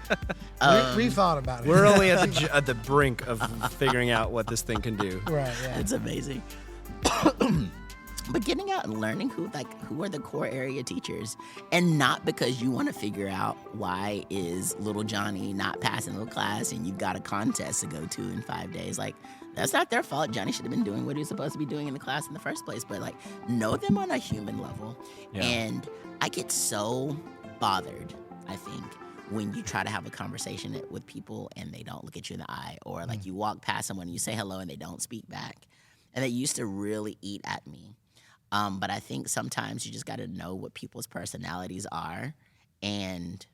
time. We thought about it. We're only at the brink of figuring out what this thing can do. Right, yeah. It's amazing. But getting out and learning who are the core area teachers, and not because you want to figure out why is little Johnny not passing the class and you've got a contest to go to in 5 days. Like, that's not their fault. Johnny should have been doing what he was supposed to be doing in the class in the first place. But like, know them on a human level. Yeah. And I get so bothered, I think, when you try to have a conversation with people and they don't look at you in the eye, or like you walk past someone and you say hello and they don't speak back. And they used to really eat at me. But I think sometimes you just got to know what people's personalities are and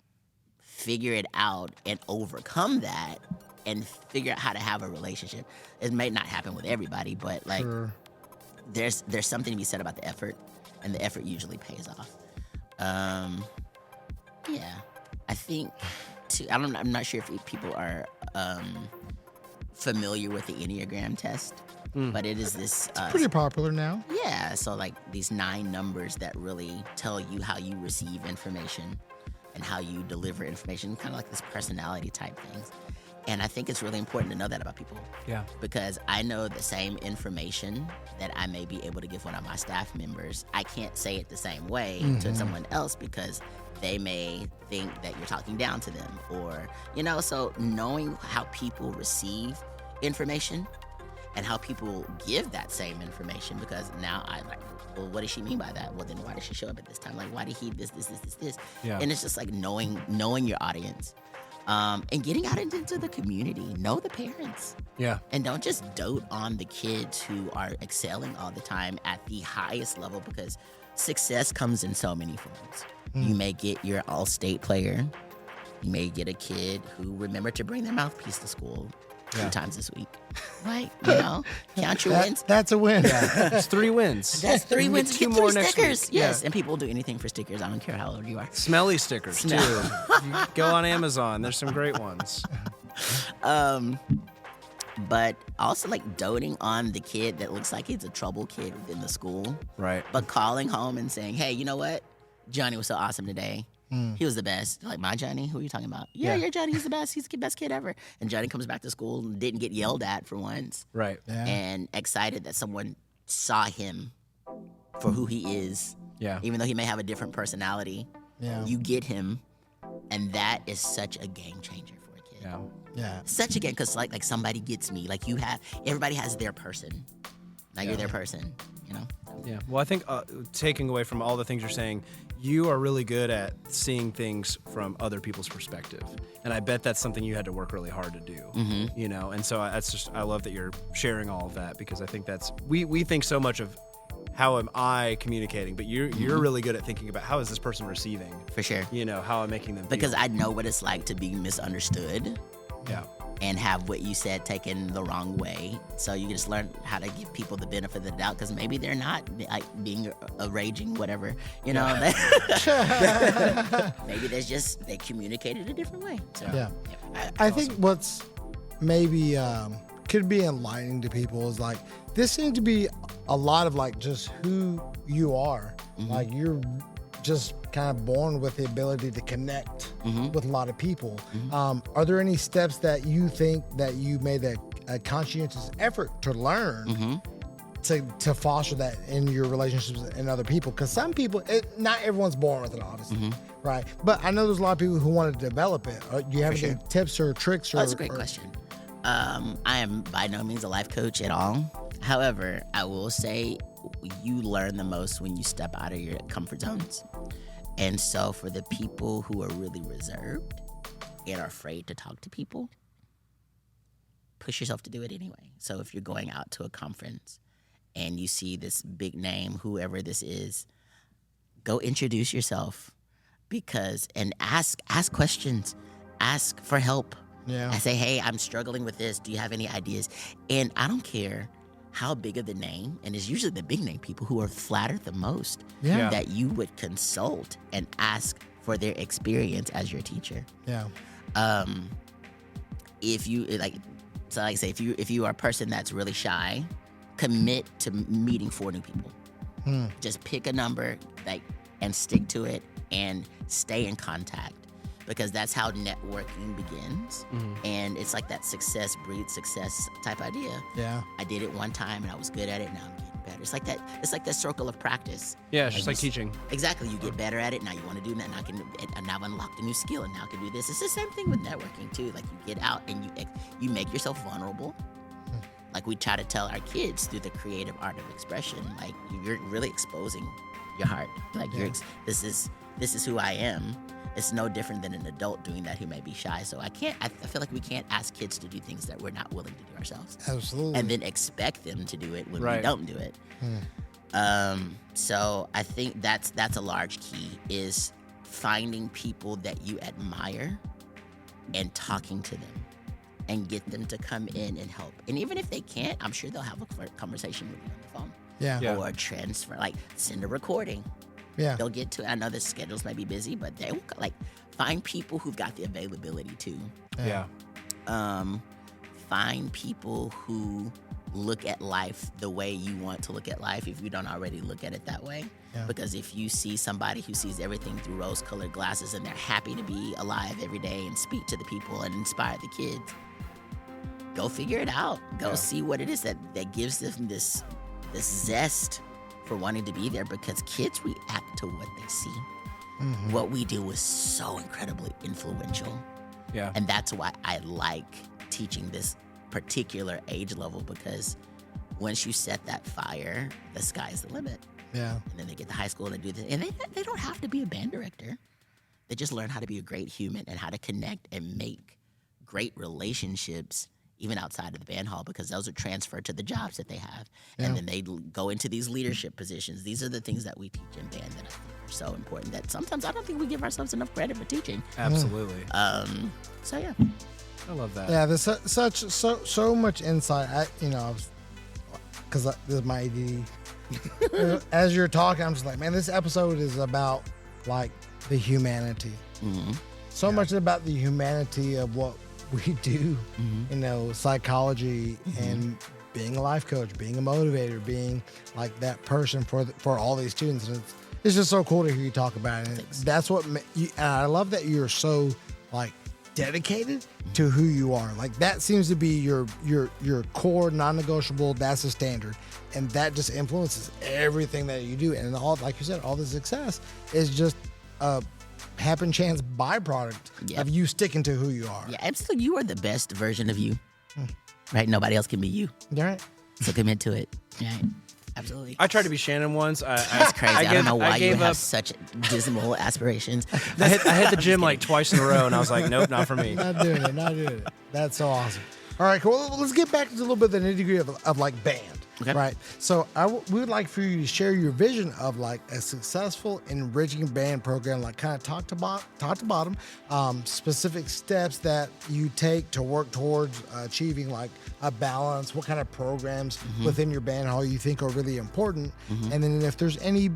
figure it out and overcome that and figure out how to have a relationship. It may not happen with everybody, but like there's something to be said about the effort, and the effort usually pays off. Yeah, I think I'm not sure if people are familiar with the Enneagram test. But it is this... It's pretty popular now. Yeah, so like these 9 numbers that really tell you how you receive information and how you deliver information, kind of like this personality type things. And I think it's really important to know that about people. Yeah. Because I know the same information that I may be able to give one of my staff members, I can't say it the same way to someone else because they may think that you're talking down to them, or, so knowing how people receive information and how people give that same information, because now I like, well, what does she mean by that? Well, then why did she show up at this time? Like, why did he this? Yeah. And it's just like knowing your audience, and getting out into the community. Know the parents. Yeah. And don't just dote on the kids who are excelling all the time at the highest level, because success comes in so many forms. You may get your all-state player. You may get a kid who remembered to bring their mouthpiece to school 3 times this week. Right? Count your wins. That's a win. That's 3 wins. That's 3 wins. Get 2 Get more 3 next stickers. week. Yes, Yeah. and people will do anything for stickers. I don't care how old you are. Smelly stickers, too. You go on Amazon. There's some great ones. But also like doting on the kid that looks like he's a trouble kid within the school. Right. But calling home and saying, hey, you know what? Johnny was so awesome today. He was the best. Like, my Johnny? Who are you talking about? Yeah, your Johnny. He's the best. He's the best kid ever. And Johnny comes back to school and didn't get yelled at for once. Right. Yeah. And excited that someone saw him for who he is. Yeah. Even though he may have a different personality. Yeah. You get him. And that is such a game changer for a kid. Yeah. Yeah. Such a game, because like somebody gets me. Like everybody has their person. Now you're their person, Yeah. Well, I think taking away from all the things you're saying, you are really good at seeing things from other people's perspective. And I bet that's something you had to work really hard to do, And so I love that you're sharing all of that, because I think we think so much of how am I communicating, but you're really good at thinking about how is this person receiving? For sure. How I'm making them feel. Because I know what it's like to be misunderstood. Yeah. And have what you said taken the wrong way. So you just learn how to give people the benefit of the doubt, because maybe they're not like being a raging whatever, Maybe there's just, they communicated a different way. So, Yeah. I think what's maybe could be enlightening to people is like this seems to be a lot of like just who you are. Like you're just kind of born with the ability to connect with a lot of people. Are there any steps that you think that you made a conscientious effort to learn to foster that in your relationships and other people? Because some people, not everyone's born with it, obviously, right? But I know there's a lot of people who want to develop it. Do you have any tips or tricks? That's a great question. I am by no means a life coach at all. However, I will say you learn the most when you step out of your comfort zones. And so for the people who are really reserved and are afraid to talk to people, push yourself to do it anyway. So if you're going out to a conference and you see this big name, whoever this is, go introduce yourself and ask questions, ask for help. Yeah. I say, hey, I'm struggling with this. Do you have any ideas? And I don't care how big of the name, and it's usually the big name people who are flattered the most that you would consult and ask for their experience as your teacher. Yeah. If you if you are a person that's really shy, commit to meeting 4 new people. Just pick a number and stick to it and stay in contact, because that's how networking begins. And it's like that success breeds success type idea. Yeah. I did it one time and I was good at it. Now I'm getting better. It's like that circle of practice. Yeah, it's just like teaching. Exactly. You get better at it. Now you want to do that. Now I've unlocked a new skill and now I can do this. It's the same thing with networking too. Like you get out and you make yourself vulnerable. Like we try to tell our kids through the creative art of expression, like you're really exposing your heart. Like this is who I am. It's no different than an adult doing that who may be shy. So I feel like we can't ask kids to do things that we're not willing to do ourselves. Absolutely. And then expect them to do it when we don't do it. So I think that's a large key, is finding people that you admire and talking to them and get them to come in and help. And even if they can't, I'm sure they'll have a conversation with you on the phone. Yeah. Or transfer, like send a recording. Yeah. They'll get to it. I know the schedules might be busy, but they will, find people who've got the availability too. Yeah. Find people who look at life the way you want to look at life if you don't already look at it that way. Yeah. Because if you see somebody who sees everything through rose-colored glasses and they're happy to be alive every day and speak to the people and inspire the kids, go figure it out. Go see what it is that gives them this zest for wanting to be there, because kids react to what they see. What we do is so incredibly influential. Yeah. And that's why I like teaching this particular age level, because once you set that fire, the sky's the limit. Yeah. And then they get to high school and they do this. And they don't have to be a band director. They just learn how to be a great human and how to connect and make great relationships even outside of the band hall, because those are transferred to the jobs that they have. Yeah. And then they go into these leadership positions. These are the things that we teach in band that I think are so important that sometimes I don't think we give ourselves enough credit for teaching. Absolutely. So yeah. I love that. Yeah, there's so much insight. Because this is my ADD. As you're talking, I'm just like, man, this episode is about like the humanity. So much about the humanity of what we do, psychology and being a life coach, being a motivator, being like that person for all these students. And it's just so cool to hear you talk about it. And that's what and I love that you're so like dedicated to who you are. Like that seems to be your core non-negotiable. That's the standard, and that just influences everything that you do. And all, like you said, all the success is just a happen chance byproduct of you sticking to who you are. Yeah, absolutely. You are the best version of you. Right? Nobody else can be you. All right. So commit to it. Right. Absolutely. I tried to be Shannon once. That's crazy. I don't know why you have such dismal aspirations. I hit the gym like twice in a row, and I was like, nope, not for me. Not doing it. That's so awesome. All right, cool. Well, let's get back to a little bit of the nitty-gritty of like band. Okay. Right. So we would like for you to share your vision of like a successful enriching band program, like kind of top to bottom, specific steps that you take to work towards achieving like a balance, what kind of programs within your band hall you think are really important. And then if there's any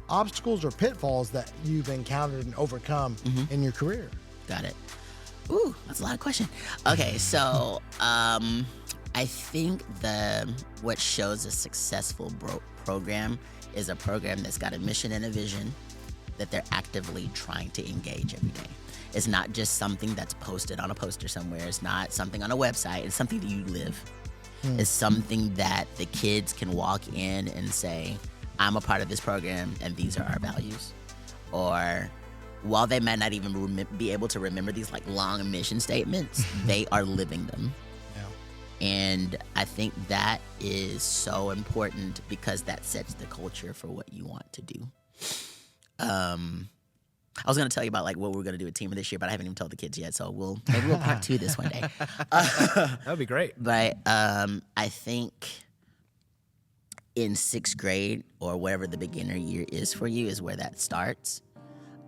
obstacles or pitfalls that you've encountered and overcome in your career. Got it. Ooh, that's a lot of questions. Okay, so I think what shows a successful program is a program that's got a mission and a vision that they're actively trying to engage every day. It's not just something that's posted on a poster somewhere. It's not something on a website. It's something that you live. It's something that the kids can walk in and say, I'm a part of this program and these are our values. Or while they might not even be able to remember these like long mission statements, they are living them. Yeah. And I think that is so important because that sets the culture for what you want to do. I was going to tell you about like what we're going to do at Team this year, but I haven't even told the kids yet. So maybe we'll part 2 this one day. That would be great. But I think in 6th grade or whatever the beginner year is for you is where that starts,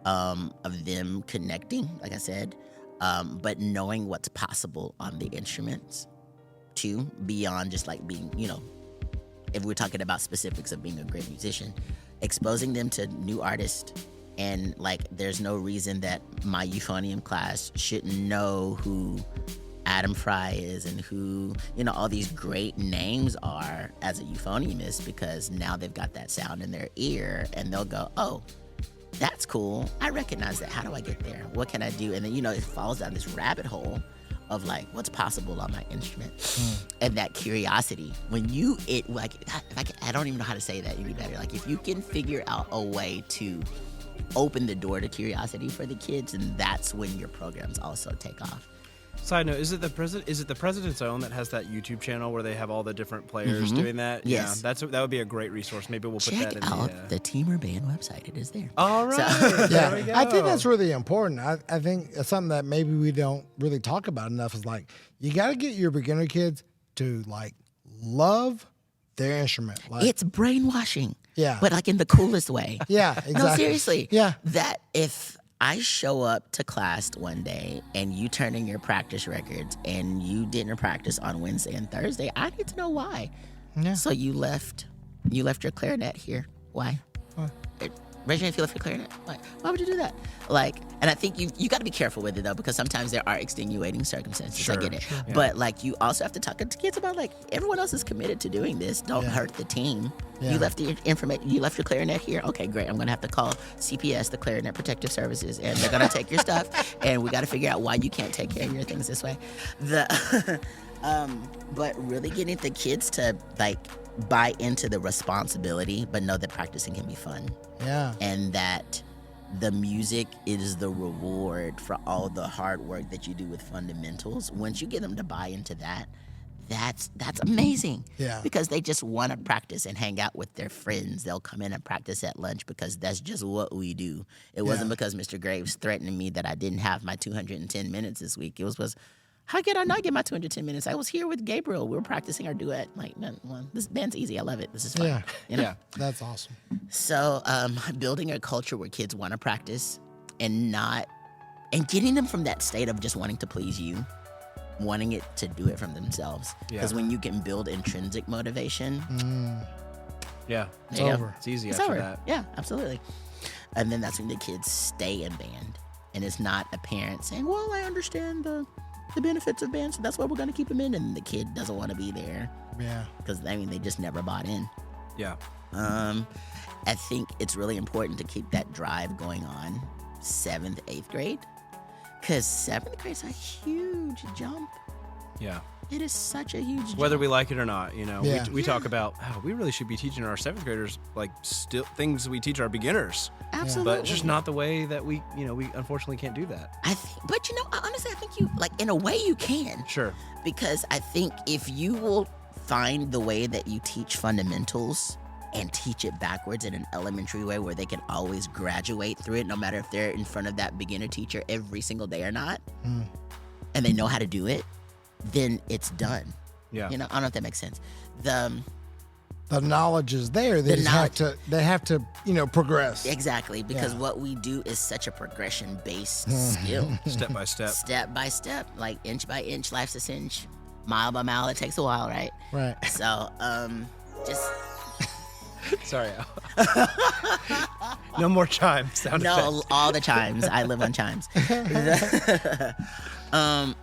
of them connecting, like I said, but knowing what's possible on the instruments too, beyond just like being, if we're talking about specifics of being a great musician, exposing them to new artists. And like, there's no reason that my euphonium class shouldn't know who Adam Fry is and who, all these great names are as a euphoniumist, because now they've got that sound in their ear and they'll go, oh, that's cool. I recognize that. How do I get there? What can I do? And then, it falls down this rabbit hole of like, what's possible on my instrument? And that curiosity. When I don't even know how to say that any better. Like, if you can figure out a way to open the door to curiosity for the kids, and that's when your programs also take off. Side note: is it the President's Own that has that YouTube channel where they have all the different players doing that? Yes. Yeah, that would be a great resource. Maybe we'll put that in the TMEA Band website. It is there. All right. So, yeah, I think that's really important. I think it's something that maybe we don't really talk about enough is like, you got to get your beginner kids to like love their instrument. Like, it's brainwashing. Yeah. But like in the coolest way. Yeah, exactly. No, seriously. Yeah. That if I show up to class one day and you turn in your practice records and you didn't practice on Wednesday and Thursday, I need to know why. Yeah. So you left your clarinet here. Why? Raise your hand if you left your clarinet. Why would you do that? Like, and I think you got to be careful with it though, because sometimes there are extenuating circumstances. Sure, I get it. sure, yeah. But like, you also have to talk to kids about like, everyone else is committed to doing this. Don't hurt the team. Yeah. You left your you left your clarinet here. Okay, great. I'm gonna have to call CPS, the Clarinet Protective Services, and they're gonna take your stuff. And we got to figure out why you can't take care of your things this way. But really getting the kids to like buy into the responsibility, but know that practicing can be fun. Yeah. And that the music is the reward for all the hard work that you do with fundamentals. Once you get them to buy into that, that's amazing. Yeah. Because they just want to practice and hang out with their friends. They'll come in and practice at lunch because that's just what we do. It wasn't because Mr. Graves threatened me that I didn't have my 210 minutes this week. It was how could I not get my 210 minutes? I was here with Gabriel. We were practicing our duet. Like, well, this band's easy. I love it. This is fun. Yeah. Yeah. That's awesome. So building a culture where kids want to practice and getting them from that state of just wanting to please you, wanting it to do it from themselves. Because when you can build intrinsic motivation, it's over. It's easy it's after over. that. Yeah, absolutely. And then that's when the kids stay in band. And it's not a parent saying, well, I understand the benefits of band, so that's why we're going to keep them in. And the kid doesn't want to be there. Yeah. Because, they just never bought in. Yeah. I think it's really important to keep that drive going on 7th, 8th grade. Because 7th grade's a huge jump. Yeah. It is such a huge jump. Whether we like it or not, we talk Yeah. about we really should be teaching our 7th graders like still things we teach our beginners. Absolutely. But it's just not the way that we unfortunately can't do that. But honestly, I think you, like, in a way you can. Sure. Because I think if you will find the way that you teach fundamentals and teach it backwards in an elementary way where they can always graduate through it, no matter if they're in front of that beginner teacher every single day or not, and they know how to do it, then it's done. Yeah. I don't know if that makes sense. The knowledge is there. They have to progress. Exactly, because what we do is such a progression-based skill. Step by step. Step by step, like inch by inch, life's a cinch. Mile by mile, it takes a while, right? Right. So, just... Sorry. No more chimes. Sound effects. All the chimes. I live on chimes. And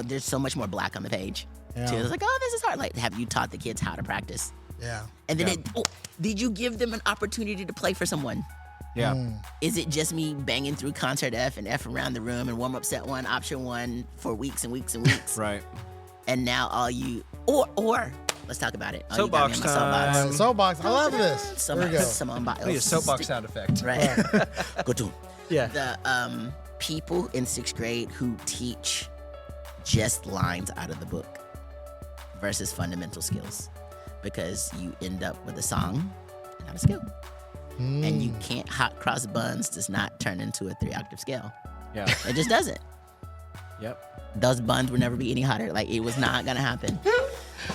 there's so much more black on the page. Yeah. Too. It's like, oh, this is hard. Like, have you taught the kids how to practice? Yeah. And then did you give them an opportunity to play for someone? Yeah. Is it just me banging through concert F and F around the room and warm up set 1, option 1 for weeks and weeks and weeks? Right. And now all you or let's talk about it. Soapbox time. Soapbox. I love this. There we go. Need a soapbox sound effect. Right. Go to Yeah. the people in 6th grade who teach just lines out of the book versus fundamental skills, because you end up with a song and not a skill. And you can't hot cross buns does not turn into a 3-octave scale. Yeah. It just doesn't. Yep. Those buns would never be any hotter. Like, it was not gonna happen.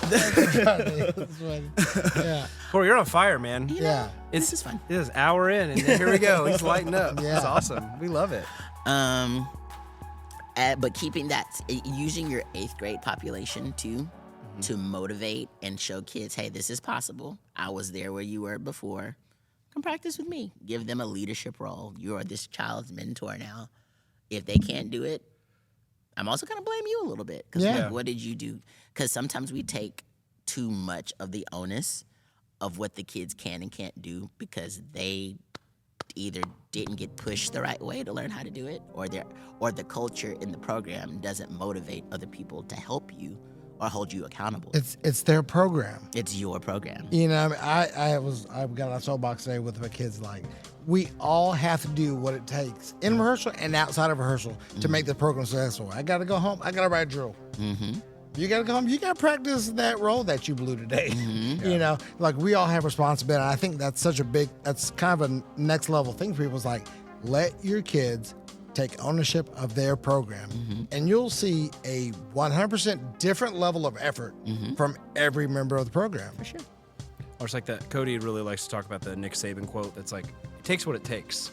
That's funny. Yeah. Corey, you're on fire, man. Yeah. This is fun. It is hour in, and here we go. He's lighting up. Yeah. That's awesome. We love it. But keeping that, using your 8th grade population too, to motivate and show kids, hey, this is possible. I was there where you were before. Come practice with me. Give them a leadership role. You're this child's mentor now. If they can't do it, I'm also going to blame you a little bit. Because what did you do? Because sometimes we take too much of the onus of what the kids can and can't do because they either didn't get pushed the right way to learn how to do it, or the culture in the program doesn't motivate other people to help you or hold you accountable. It's their program. It's your program. I got a soapbox today with my kids. Like, we all have to do what it takes in rehearsal and outside of rehearsal to make the program successful. I got to go home. I got to write a drill. You got to go home. You got to practice that role that you blew today. Like, we all have responsibility. I think that's that's kind of a next level thing for people. Is like, let your kids take ownership of their program, and you'll see a 100% different level of effort from every member of the program. For sure. Or it's like that. Cody really likes to talk about the Nick Saban quote. That's like, it takes what it takes.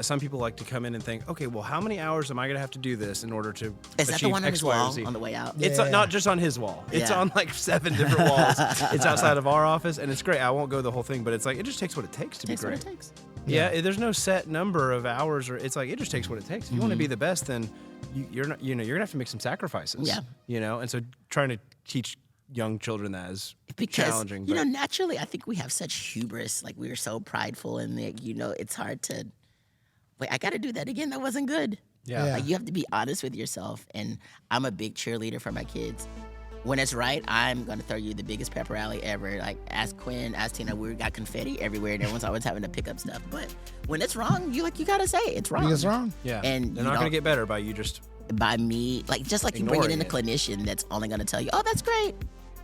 Some people like to come in and think, okay, well, how many hours am I going to have to do this in order to Is that achieve the one on X, his Y, or wall Z? on the way out? It's not just on his wall. It's Yeah. on like 7 different walls. It's outside of our office, and it's great. I won't go the whole thing, but it's like, it just takes what it takes to Takes be what great. it takes. Yeah, there's no set number of hours, or it's like, it just takes what it takes. If you want to be the best, then you're gonna have to make some sacrifices. Yeah. And so trying to teach young children that is Because, challenging. naturally, I think we have such hubris. Like, we are so prideful, and it's hard to, wait, I got to do that again. That wasn't good. Yeah. Like, you have to be honest with yourself. And I'm a big cheerleader for my kids. When it's right, I'm going to throw you the biggest pep rally ever. Like, ask Quinn, ask Tina, we got confetti everywhere, and everyone's always having to pick up stuff. But when it's wrong, you got to say it's wrong. It's wrong. Yeah. And they're not going to get better by you just by me, just like you bringing in a ignoring clinician that's only going to tell you, oh, that's great.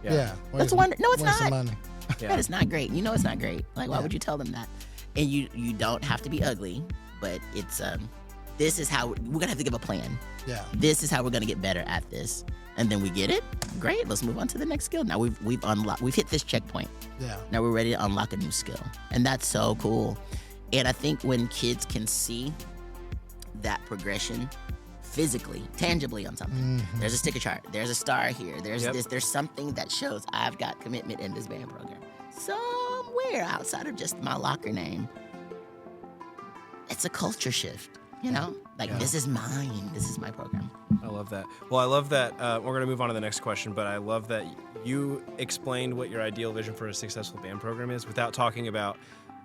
Yeah. That's wonderful. No, it's waste of not. money. That is not great. It's not great. Like, why would you tell them that? And you don't have to be ugly, but it's this is how we're gonna have to give a plan. Yeah. This is how we're gonna get better at this, and then we get it. Great. Let's move on to the next skill. Now we've unlocked. We've hit this checkpoint. Yeah. Now we're ready to unlock a new skill, and that's so cool. And I think when kids can see that progression physically, tangibly on something. There's a sticker chart. There's a star here. There's this. There's something that shows I've got commitment in this band program. Somewhere outside of just my locker name, it's a culture shift. This is mine. This is my program. I love that. Well, I love that. We're going to move on to the next question, but I love that you explained what your ideal vision for a successful band program is without talking about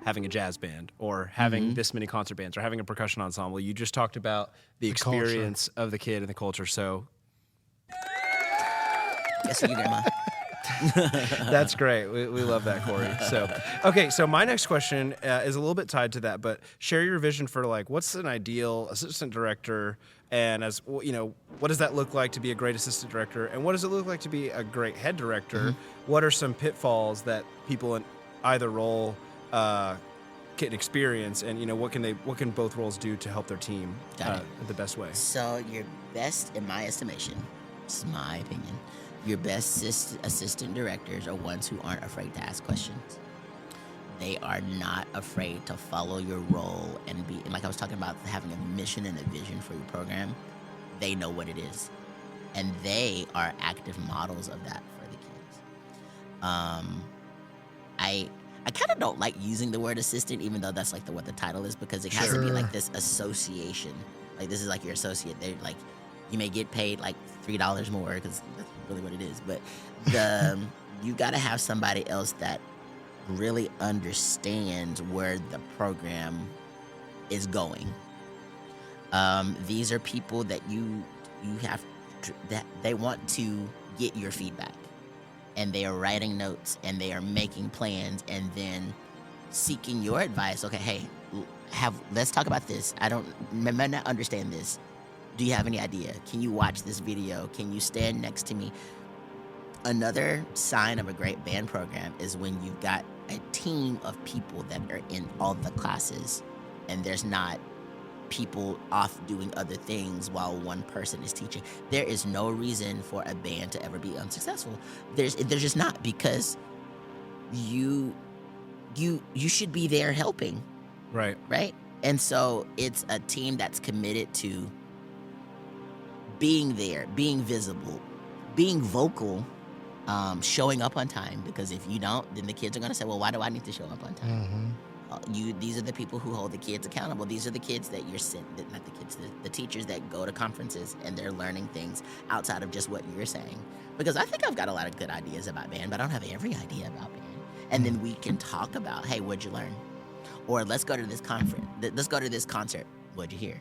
having a jazz band or having this many concert bands or having a percussion ensemble. You just talked about the experience of the kid and the culture. So Guess what, you grandma? that's great. We love that, Corey. So my next question is a little bit tied to that, but share your vision for what's an ideal assistant director, and what does that look like to be a great assistant director, and what does it look like to be a great head director? What are some pitfalls that people in either role can experience, and what can both roles do to help their team the best way? So your best, in my estimation, it's my opinion, your best assistant directors are ones who aren't afraid to ask questions. They are not afraid to follow your role and be, like I was talking about, having a mission and a vision for your program. They know what it is, and they are active models of that for the kids. I kind of don't like using the word assistant, even though that's what the title is, because it has to be like this association. Like, this is like your associate. They're like, You may get paid like $3 more because that's really what it is. But you got to have somebody else that really understands where the program is going. These are people that you have that they want to get your feedback, and they are writing notes and they are making plans and then seeking your advice. Okay, hey, let's talk about this. I might not understand this. Do you have any idea? Can you watch this video? Can you stand next to me? Another sign of a great band program is when you've got a team of people that are in all the classes, and there's not people off doing other things while one person is teaching. There is no reason for a band to ever be unsuccessful. There's just not, because you should be there helping. Right. Right? And so it's a team that's committed to being there, being visible, being vocal, showing up on time, because if you don't, then the kids are going to say, well, why do I need to show up on time? These are the people who hold the kids accountable. These are the kids that you're not the kids, the teachers that go to conferences and they're learning things outside of just what you're saying. Because I think I've got a lot of good ideas about band, but I don't have every idea about band. And then we can talk about, hey, what'd you learn? Or let's go to this conference. Let's go to this concert. What'd you hear?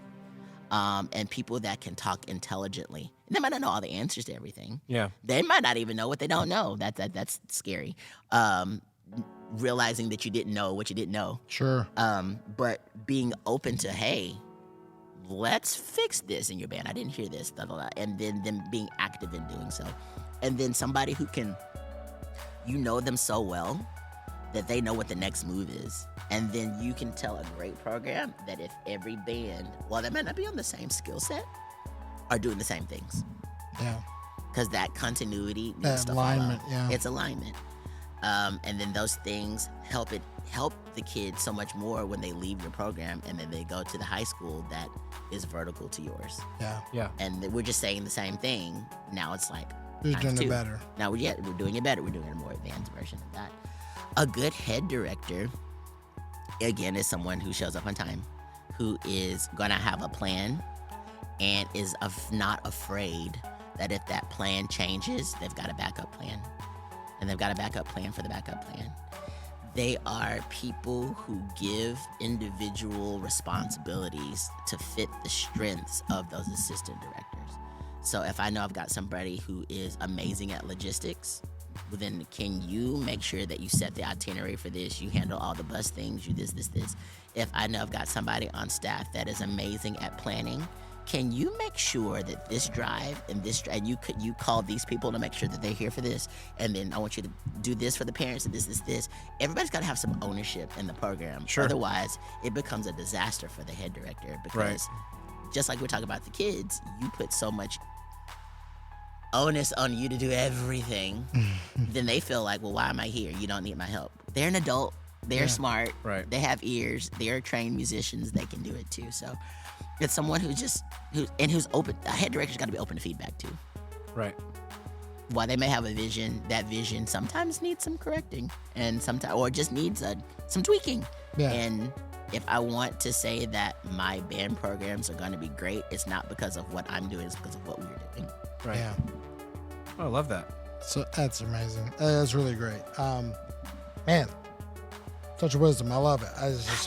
And people that can talk intelligently. They might not know all the answers to everything. Yeah. They might not even know what they don't know. That's scary. Realizing that you didn't know what you didn't know. Sure. But being open to, hey, let's fix this in your band. I didn't hear this, blah, blah, blah. And then them being active in doing so. And then somebody who can, you know them so well that they know what the next move is. And then you can tell a great program that if every band, while they might not be on the same skill set, are doing the same things. Yeah. Because that continuity needs That to alignment, follow. yeah. It's alignment. And then those things help the kids so much more when they leave your program and then they go to the high school that is vertical to yours. Yeah. Yeah. And we're just saying the same thing. Now it's like Who's times doing two. it better? Now we're doing it better. We're doing a more advanced version of that. A good head director, again, is someone who shows up on time, who is going to have a plan and is not afraid that if that plan changes, they've got a backup plan. And they've got a backup plan for the backup plan. They are people who give individual responsibilities to fit the strengths of those assistant directors. So if I know I've got somebody who is amazing at logistics, then can you make sure that you set the itinerary for this, you handle all the bus things, you this. If I know I've got somebody on staff that is amazing at planning, can you make sure that this drive and you call these people to make sure that they're here for this, and then I want you to do this for the parents and this. Everybody's got to have some ownership in the program. Sure. Otherwise, it becomes a disaster for the head director, because just like we're talking about the kids, you put so much onus on you to do everything, then they feel like, well, why am I here? You don't need my help. They're an adult. They're smart. Right. They have ears. They're trained musicians. They can do it too. So it's someone who's open. A head director's got to be open to feedback too. Right. While they may have a vision, that vision sometimes needs some correcting, and or just needs some tweaking. Yeah. And if I want to say that my band programs are going to be great, it's not because of what I'm doing, it's because of what we're doing. Right. Yeah. Oh, I love that. So that's amazing. That's really great. Man, such wisdom. I love it. It's just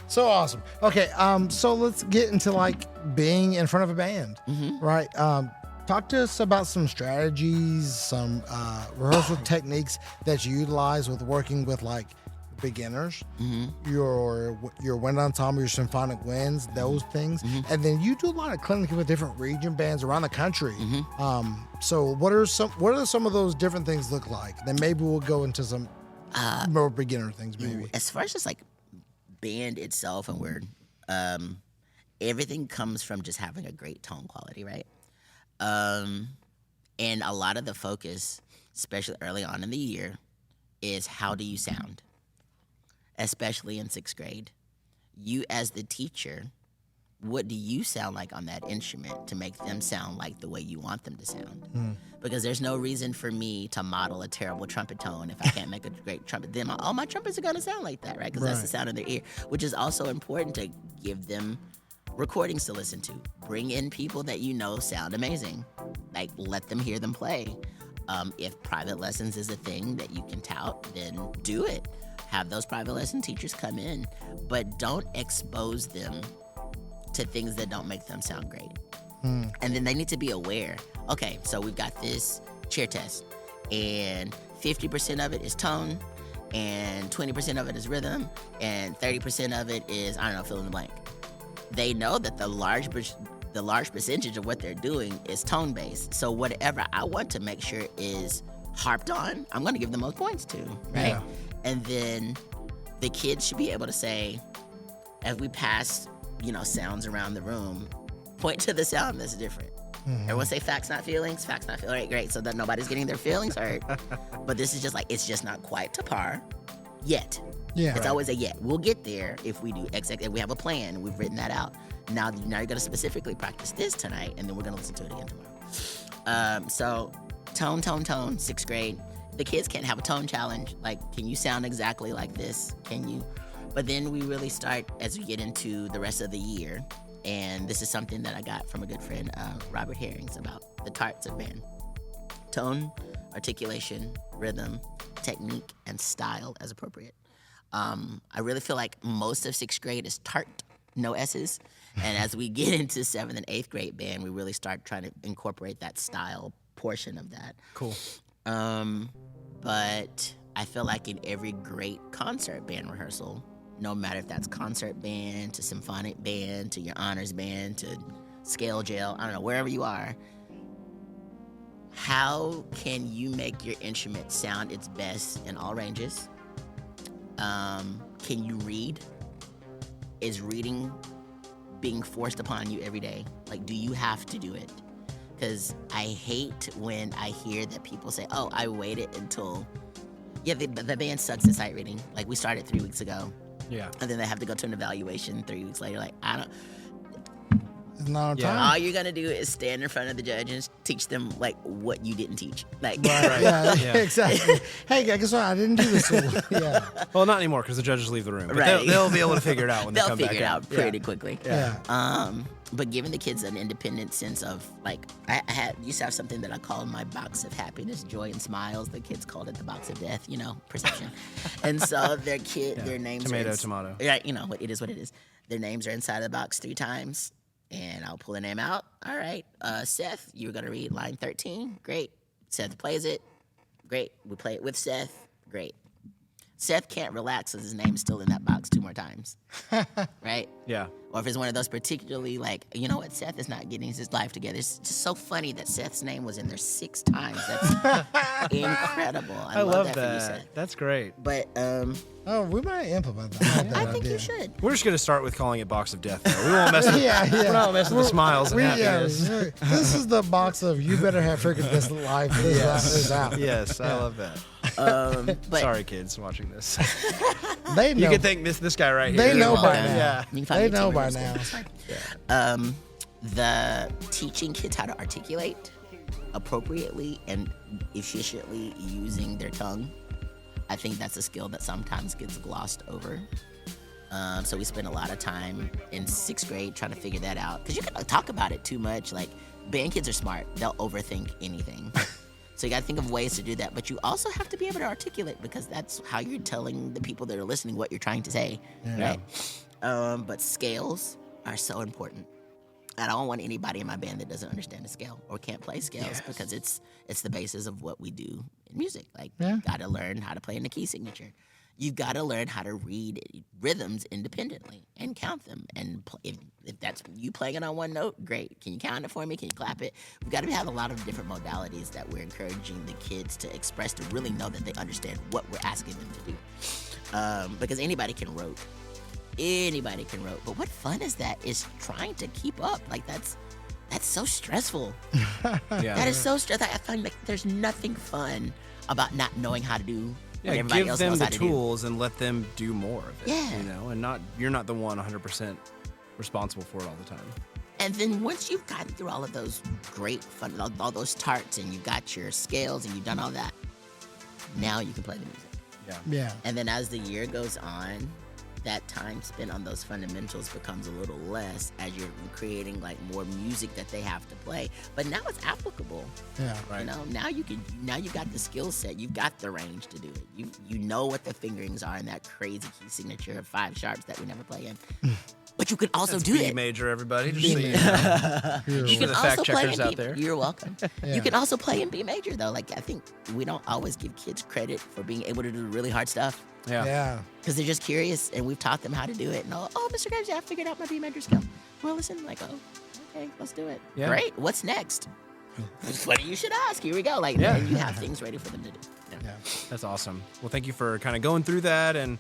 so awesome. Okay. So let's get into like being in front of a band, right? Talk to us about some strategies, some rehearsal techniques that you utilize with working with like beginners, your wind ensemble, your symphonic winds, those things. And then you do a lot of clinicing with different region bands around the country. So what are some of those different things look like? Then maybe we'll go into some more beginner things maybe. As far as just like band itself, and we're everything comes from just having a great tone quality, right? And a lot of the focus, especially early on in the year, is how do you sound? Especially in 6th grade. You as the teacher, what do you sound like on that instrument to make them sound like the way you want them to sound? Because there's no reason for me to model a terrible trumpet tone if I can't make a great trumpet. Then all my trumpets are going to sound like that, right? Because that's the sound of their ear, which is also important to give them recordings to listen to. Bring in people that you know sound amazing. Like, let them hear them play. If private lessons is a thing that you can tout, then do it. Have those private lesson teachers come in, but don't expose them to things that don't make them sound great. And then they need to be aware. Okay, so we've got this chair test, and 50% of it is tone, and 20% of it is rhythm, and 30% of it is, I don't know, fill in the blank. They know that the large percentage of what they're doing is tone-based. So whatever I want to make sure is harped on, I'm going to give the most points to, right? Yeah. And then the kids should be able to say, as we pass, sounds around the room, point to the sound that's different. Everyone say facts, not feelings. Facts, not feelings. All right, great. So that nobody's getting their feelings hurt. But this is just like, it's just not quite to par yet. Yeah. It's always a yet. We'll get there if we do X. If we have a plan, we've written that out. Now you're going to specifically practice this tonight, and then we're going to listen to it again tomorrow. So tone, 6th grade. The kids can't have a tone challenge. Like, can you sound exactly like this? Can you? But then we really start as we get into the rest of the year. And this is something that I got from a good friend, Robert Herrings, about the tarts of band. Tone, articulation, rhythm, technique, and style as appropriate. I really feel like most of 6th grade is tart, no S's. And as we get into 7th and 8th grade band, we really start trying to incorporate that style portion of that. Cool. But I feel like in every great concert band rehearsal, no matter if that's concert band to symphonic band to your honors band to scale jail, I don't know, wherever you are, how can you make your instrument sound its best in all ranges? Can you read? Is reading being forced upon you every day? Like, do you have to do it? Because I hate when I hear that people say, oh, I waited until, the band sucks at sight reading. Like, we started 3 weeks ago. Yeah. And then they have to go to an evaluation 3 weeks later. Like, It's not Yeah. time. all you're going to do is stand in front of the judge and teach them, like, what you didn't teach. Like, Right. Yeah. Exactly. Hey, guess what? I didn't do this. Yeah. Well, not anymore because the judges leave the room. But Right. they'll be able to figure it out when they they'll come back figure it in. out pretty quickly. Yeah. But giving the kids an independent sense of, like, used to have something that I called my box of happiness, joy, and smiles. The kids called it the box of death, perception. And so their names Tomato, are tomato. Right, it is what it is. Their names are inside of the box 3 times, and I'll pull the name out. All right, Seth, you're going to read line 13. Great. Seth plays it. Great. We play it with Seth. Great. Seth can't relax because his name's still in that box 2 more times. Right? Yeah. Or if it's one of those particularly, like, you know what, Seth is not getting his life together. It's just so funny that Seth's name was in there 6 times. That's incredible. I love that for you, Seth. That's great. But Oh, we might implement that. I think you should. We're just going to start with calling it Box of Death, though. We won't mess with We're not messing with the smiles and happiness. This is the box of you better have freaking this life is out. Yes, I love that. But Sorry, kids watching this. They know. You can thank this guy right here. They know by welcome. now. Yeah. You can find They me at know TMEA by School. now. It's fine. The teaching kids how to articulate appropriately and efficiently using their tongue, I think that's a skill that sometimes gets glossed over. So we spend a lot of time in 6th grade trying to figure that out. Because you can talk about it too much. Like, band kids are smart. They'll overthink anything. So you got to think of ways to do that. But you also have to be able to articulate because that's how you're telling the people that are listening what you're trying to say. Yeah. Right? But scales are so important. I don't want anybody in my band that doesn't understand the scale or can't play scales because it's the basis of what we do in music. Like, you got to learn how to play in the key signature. You've got to learn how to read rhythms independently and count them. And if that's you playing it on one note, great. Can you count it for me? Can you clap it? We've got to have a lot of different modalities that we're encouraging the kids to express to really know that they understand what we're asking them to do. Because anybody can rote. Anybody can rote. But what fun is that? Is trying to keep up. Like, that's so stressful. Yeah. That is so stressful. I find like there's nothing fun about not knowing how to do what everybody give else them knows the how to do. tools and let them do more of it. Yeah. And you're not the one 100% responsible for it all the time. And then once you've gotten through all of those great fun, all those tarts, and you've got your scales and you've done all that, now you can play the music. Yeah. And then as the year goes on, that time spent on those fundamentals becomes a little less as you're creating like more music that they have to play. But now it's applicable. Yeah. You know, now you got the skill set, you've got the range to do it. You know what the fingerings are in that crazy key signature of 5 sharps that we never play in. But you can also do B it. major, everybody. Just so you know. You can the also fact play checkers in out B. there. You're welcome. Yeah. You can also play in B major though. Like I think we don't always give kids credit for being able to do really hard stuff Yeah. because they're just curious, and we've taught them how to do it. And Mr. Graves, I figured out my B major skill. Well, listen, like, okay, let's do it. Yeah. Great. What's next? Funny you should ask. Here we go. Like, Yeah. and you have things ready for them to do. Yeah. That's awesome. Well, thank you for kind of going through that and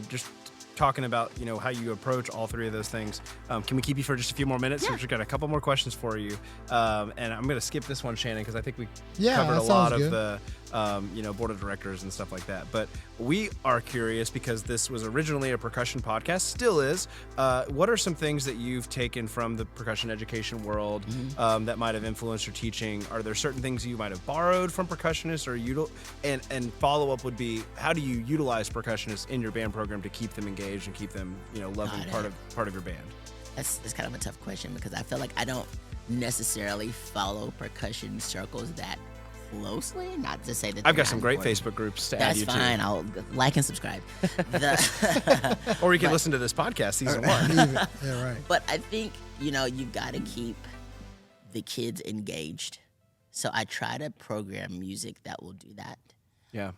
just talking about, you know, how you approach all 3 of those things. Can we keep you for just a few more minutes? Yeah. We've just got a couple more questions for you. And I'm going to skip this one, Shannon, because I think we covered that a lot sounds of good. the, board of directors and stuff like that. But we are curious because this was originally a percussion podcast, still is. What are some things that you've taken from the percussion education world that might have influenced your teaching? Are there certain things you might have borrowed from percussionists, or and follow up would be, how do you utilize percussionists in your band program to keep them engaged and keep them, loving part of your band? That's kind of a tough question because I feel like I don't necessarily follow percussion circles that closely. Not to say that I've they're got some not great important. Facebook groups to add That's you fine. to. I'll like and subscribe. Or you can But- listen to this podcast, season 1. Yeah, right. But I think, you've got to keep the kids engaged. So I try to program music that will do that. Yeah.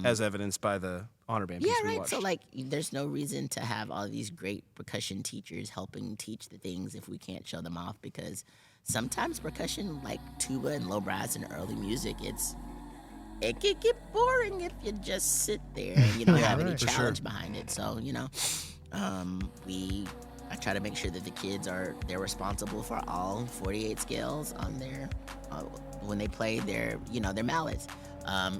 As evidenced by the honor band piece Yeah, we right. watched. So, like, there's no reason to have all these great percussion teachers helping teach the things if we can't show them off, because sometimes percussion, like tuba and low brass and early music, it can get boring if you just sit there and you don't have any right, for sure. challenge behind it. So, I try to make sure that the kids they're responsible for all 48 scales on their when they play their mallets.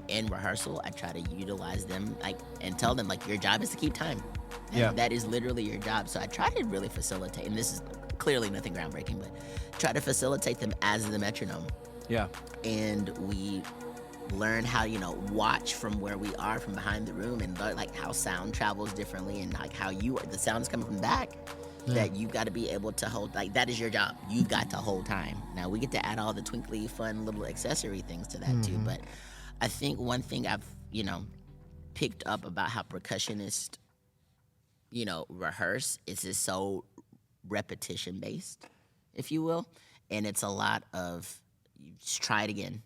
In rehearsal, I try to utilize them and tell them your job is to keep time. And Yeah. that is literally your job. So I try to really facilitate, and this is clearly nothing groundbreaking, but try to facilitate them as the metronome. Yeah. And we learn how watch from where we are from behind the room, and learn how sound travels differently, and how the sound is coming from the back. That you've got to be able to hold, that is your job. You've got to hold time. Now we get to add all the twinkly, fun little accessory things to that too. But I think one thing I've picked up about how percussionists rehearse is it's so repetition based, if you will, and it's a lot of you just try it again.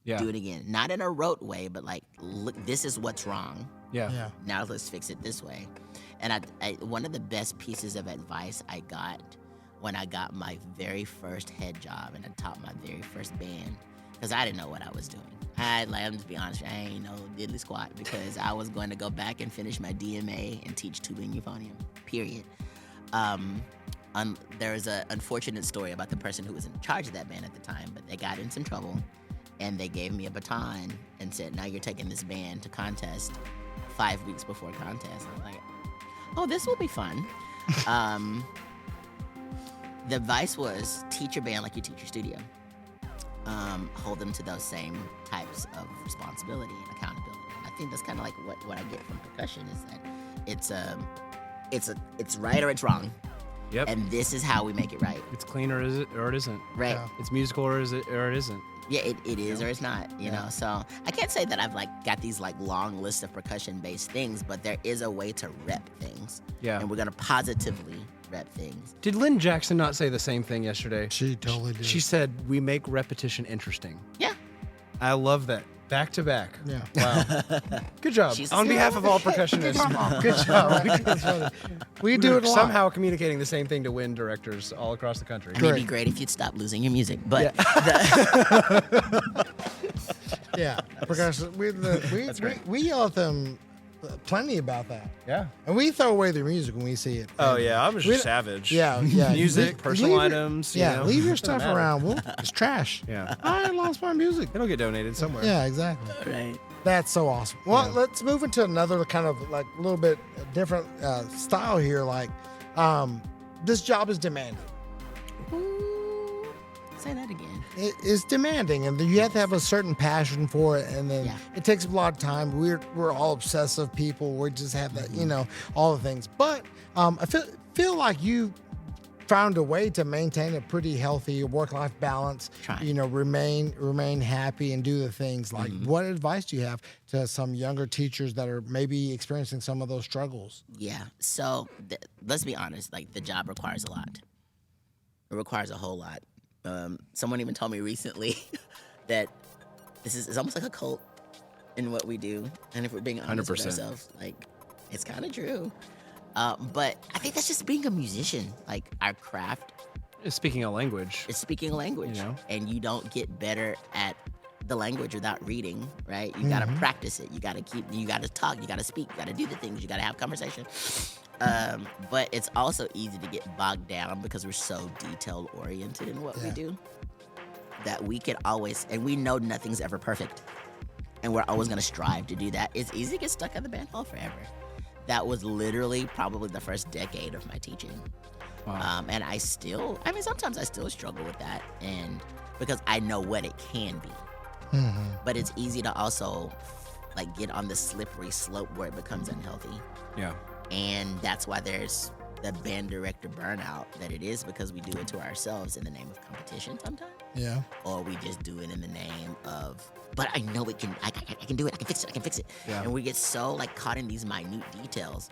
Yeah. Do it again. Not in a rote way, but look, this is what's wrong. Yeah. Yeah. Now let's fix it this way. And I one of the best pieces of advice I got when I got my very first head job and I taught my very first band, because I didn't know what I was doing. I'm just be honest, I ain't no diddly squat, because I was going to go back and finish my DMA and teach tuba and euphonium, period. There's an unfortunate story about the person who was in charge of that band at the time, but they got in some trouble and they gave me a baton and said, now you're taking this band to contest 5 weeks before contest. I'm like, oh, this will be fun. The advice was teach your band like you teach your studio. Hold them to those same types of responsibility and accountability. I think that's kind of what I get from percussion is that it's right or it's wrong. Yep. And this is how we make it right. It's clean or it isn't. Right. Yeah. It's musical or it isn't. Yeah, it is or it's not, you know. So I can't say that I've got these long lists of percussion based things, but there is a way to rep things. Yeah. And we're gonna positively rep things. Did Lynn Jackson not say the same thing yesterday? She totally did. She said, we make repetition interesting. Yeah. I love that. Back to back. Yeah. Wow. Good job. She's- On behalf of all percussionists. Good job. That's funny. We do it a lot. Somehow communicating the same thing to wind directors all across the country. It'd be great if you'd stop losing your music, but Yeah, percussion. We yell at them plenty about that, Yeah. and we throw away their music when we see it. Oh, And yeah. I'm we- just savage. Yeah. Music, Leave- personal leave your- items. Yeah, leave your doesn't stuff matter. around. It's trash. Yeah. I lost my music. It'll get donated somewhere. Yeah, exactly. right. That's so awesome. Well, Yeah. let's move into another kind of a little bit different style here. This job is demanding. Say that again. It's demanding, and you have to have a certain passion for it, and then it takes a lot of time. We're all obsessive people. We just have that, all the things. But I feel like you found a way to maintain a pretty healthy work-life balance. Trying. Remain happy and do the things. Like, what advice do you have to some younger teachers that are maybe experiencing some of those struggles? Yeah. So let's be honest. Like, the job requires a lot. It requires a whole lot. Someone even told me recently that this is almost like a cult in what we do, and if we're being honest 100%. with ourselves, like, it's kind of true. But I think that's just being a musician. Like, our craft It's speaking a language. is speaking a language, and you don't get better at the language without reading, right? You got to practice it. You got to talk, you got to speak, you got to do the things, you got to have conversation. But it's also easy to get bogged down because we're so detail oriented in what we do that we can always, and we know nothing's ever perfect, and we're always going to strive to do that. It's easy to get stuck at the band hall forever. That was literally probably the first decade of my teaching. Wow. And sometimes I still struggle with that, and because I know what it can be. But it's easy to also like get on the slippery slope where it becomes unhealthy. Yeah. And that's why there's the band director burnout that it is, because we do it to ourselves in the name of competition sometimes. Yeah. Or we just do it in the name of, but I know it can, I can do it, I can fix it. Yeah. And we get so like caught in these minute details.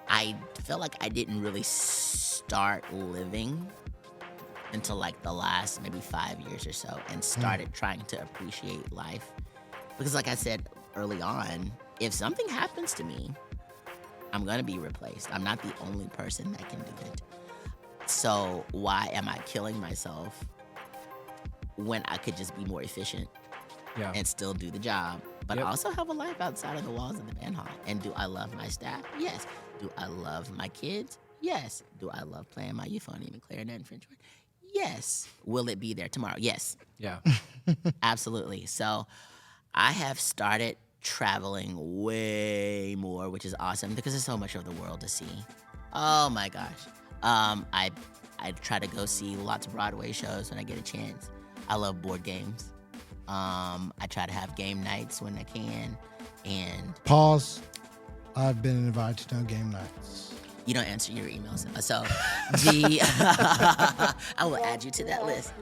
I feel like I didn't really start living until like the last maybe 5 years or so, and started trying to appreciate life. Because like I said early on, if something happens to me, I'm gonna be replaced. I'm not the only person that can do it. So why am I killing myself when I could just be more efficient and still do the job, but also have a life outside of the walls of the band hall? And do I love my staff? Yes. Do I love my kids? Yes. Do I love playing my euphonium and clarinet and French horn? Yes. Will it be there tomorrow? Yes. Yeah. Absolutely. So I have started traveling way more, which is awesome because there's so much of the world to see. Oh my gosh. I try to go see lots of Broadway shows when I get a chance. I love board games. I try to have game nights when I can. And Pause. I've been invited to no game nights. you don't answer your emails. So I will add you to that list.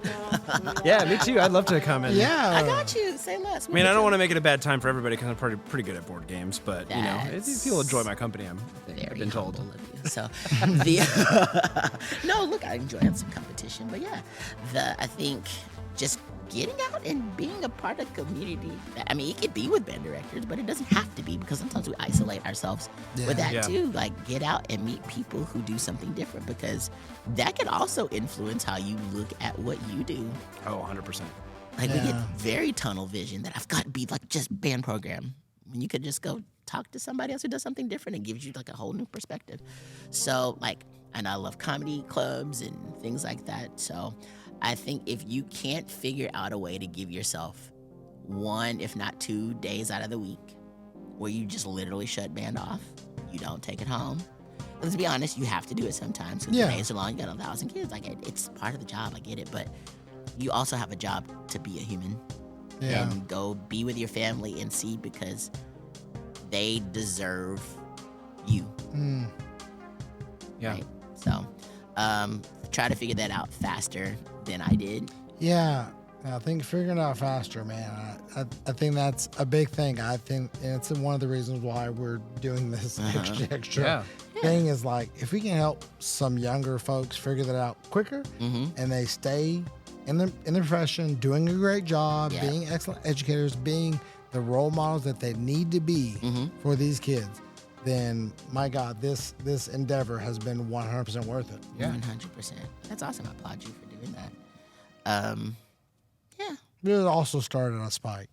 Yeah, me too. I'd love to come in. Yeah. I got you. Say less. I mean, I don't want to make it a bad time for everybody because I'm pretty good at board games, but if you'll enjoy my company, I've been told. Humble of you. So no, look, I enjoy some competition, but I think just getting out and being a part of community. I mean, it could be with band directors, but it doesn't have to be, because sometimes we isolate ourselves with that too. Like, get out and meet people who do something different, because that can also influence how you look at what you do. Oh, 100%. Like, we get very tunnel vision that I've got to be like just band program, when you could just go talk to somebody else who does something different and gives you like a whole new perspective. So and I love comedy clubs and things like that. So I think if you can't figure out a way to give yourself 1, if not 2 days out of the week where you just literally shut band off, you don't take it home. Let's be honest, you have to do it sometimes, because the days are long, you got 1,000 kids. Like, it's part of the job, I get it, but you also have a job to be a human and go be with your family and see, because they deserve you. Yeah. Right? So try to figure that out faster than I did. Yeah, I think figuring it out faster, man. I think that's a big thing. I think, and it's one of the reasons why we're doing this extra thing is, like, if we can help some younger folks figure that out quicker, and they stay in the profession, doing a great job, being excellent educators, being the role models that they need to be for these kids, then, my God, this endeavor has been 100% worth it. Yeah, 100%. That's awesome. I applaud you for doing that. It also started on a spike.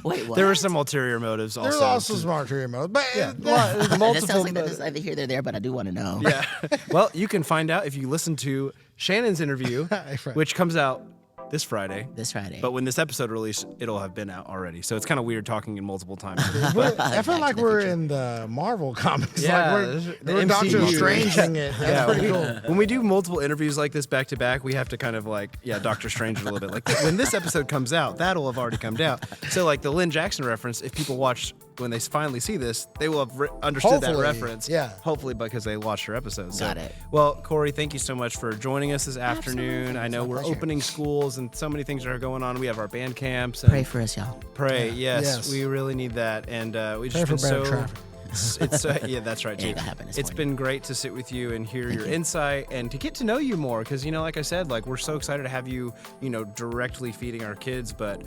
Wait, what? There were some ulterior motives also. There's also some ulterior motives, but multiple. That sounds like that's either here or there, but I do want to know. Yeah. Well, you can find out if you listen to Shannon's interview, which comes out this Friday. This Friday. But when this episode releases, it'll have been out already. So it's kind of weird talking in multiple times. I feel like we're in the Marvel comics. We're Doctor MCU. Stranging it. That's pretty cool. When we do multiple interviews like this back to back, we have to kind of Doctor Strange a little bit. Like when this episode comes out, that'll have already come out. So like the Lynn Jackson reference, if people watch when they finally see this, they will have understood that reference. Yeah. Hopefully because they watched your episode. Got it. Well, Corey, thank you so much for joining us this afternoon. Absolutely. I know It's my we're pleasure. opening schools and so many things are going on. We have our band camps. And Pray for us, y'all. Pray, yes, Yes. we really need that. And we Pray just for been better so. traffic. It's yeah, that's right, It too. ain't gonna happen this It's morning. been great to sit with you and hear your insight and to get to know you more because, like I said, we're so excited to have you, directly feeding our kids. But,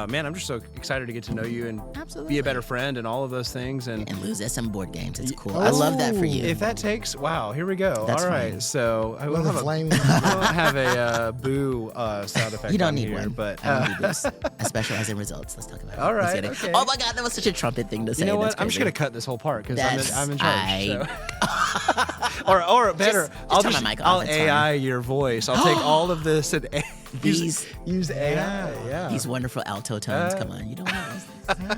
man, I'm just so excited to get to know you and Absolutely. be a better friend and all of those things. And And lose at some board games. It's cool. I love that for you. if that takes, wow, here we go. That's all right, fine. so I Another don't have a, flame. I don't have a boo sound effect. You don't on need here, one. but I don't do this. I specialize in results. Let's talk about it. All Let's right, get it. okay. Oh my God, that was such a trumpet thing to say. you know That's what? I'm just crazy. gonna cut this whole part because That's- I'm in charge. I- So. or better, Just I'll turn just my mic off, I'll it's AI your voice. I'll take all of this and These- use AI. Yeah. These wonderful alto tones. Come on, you don't want those.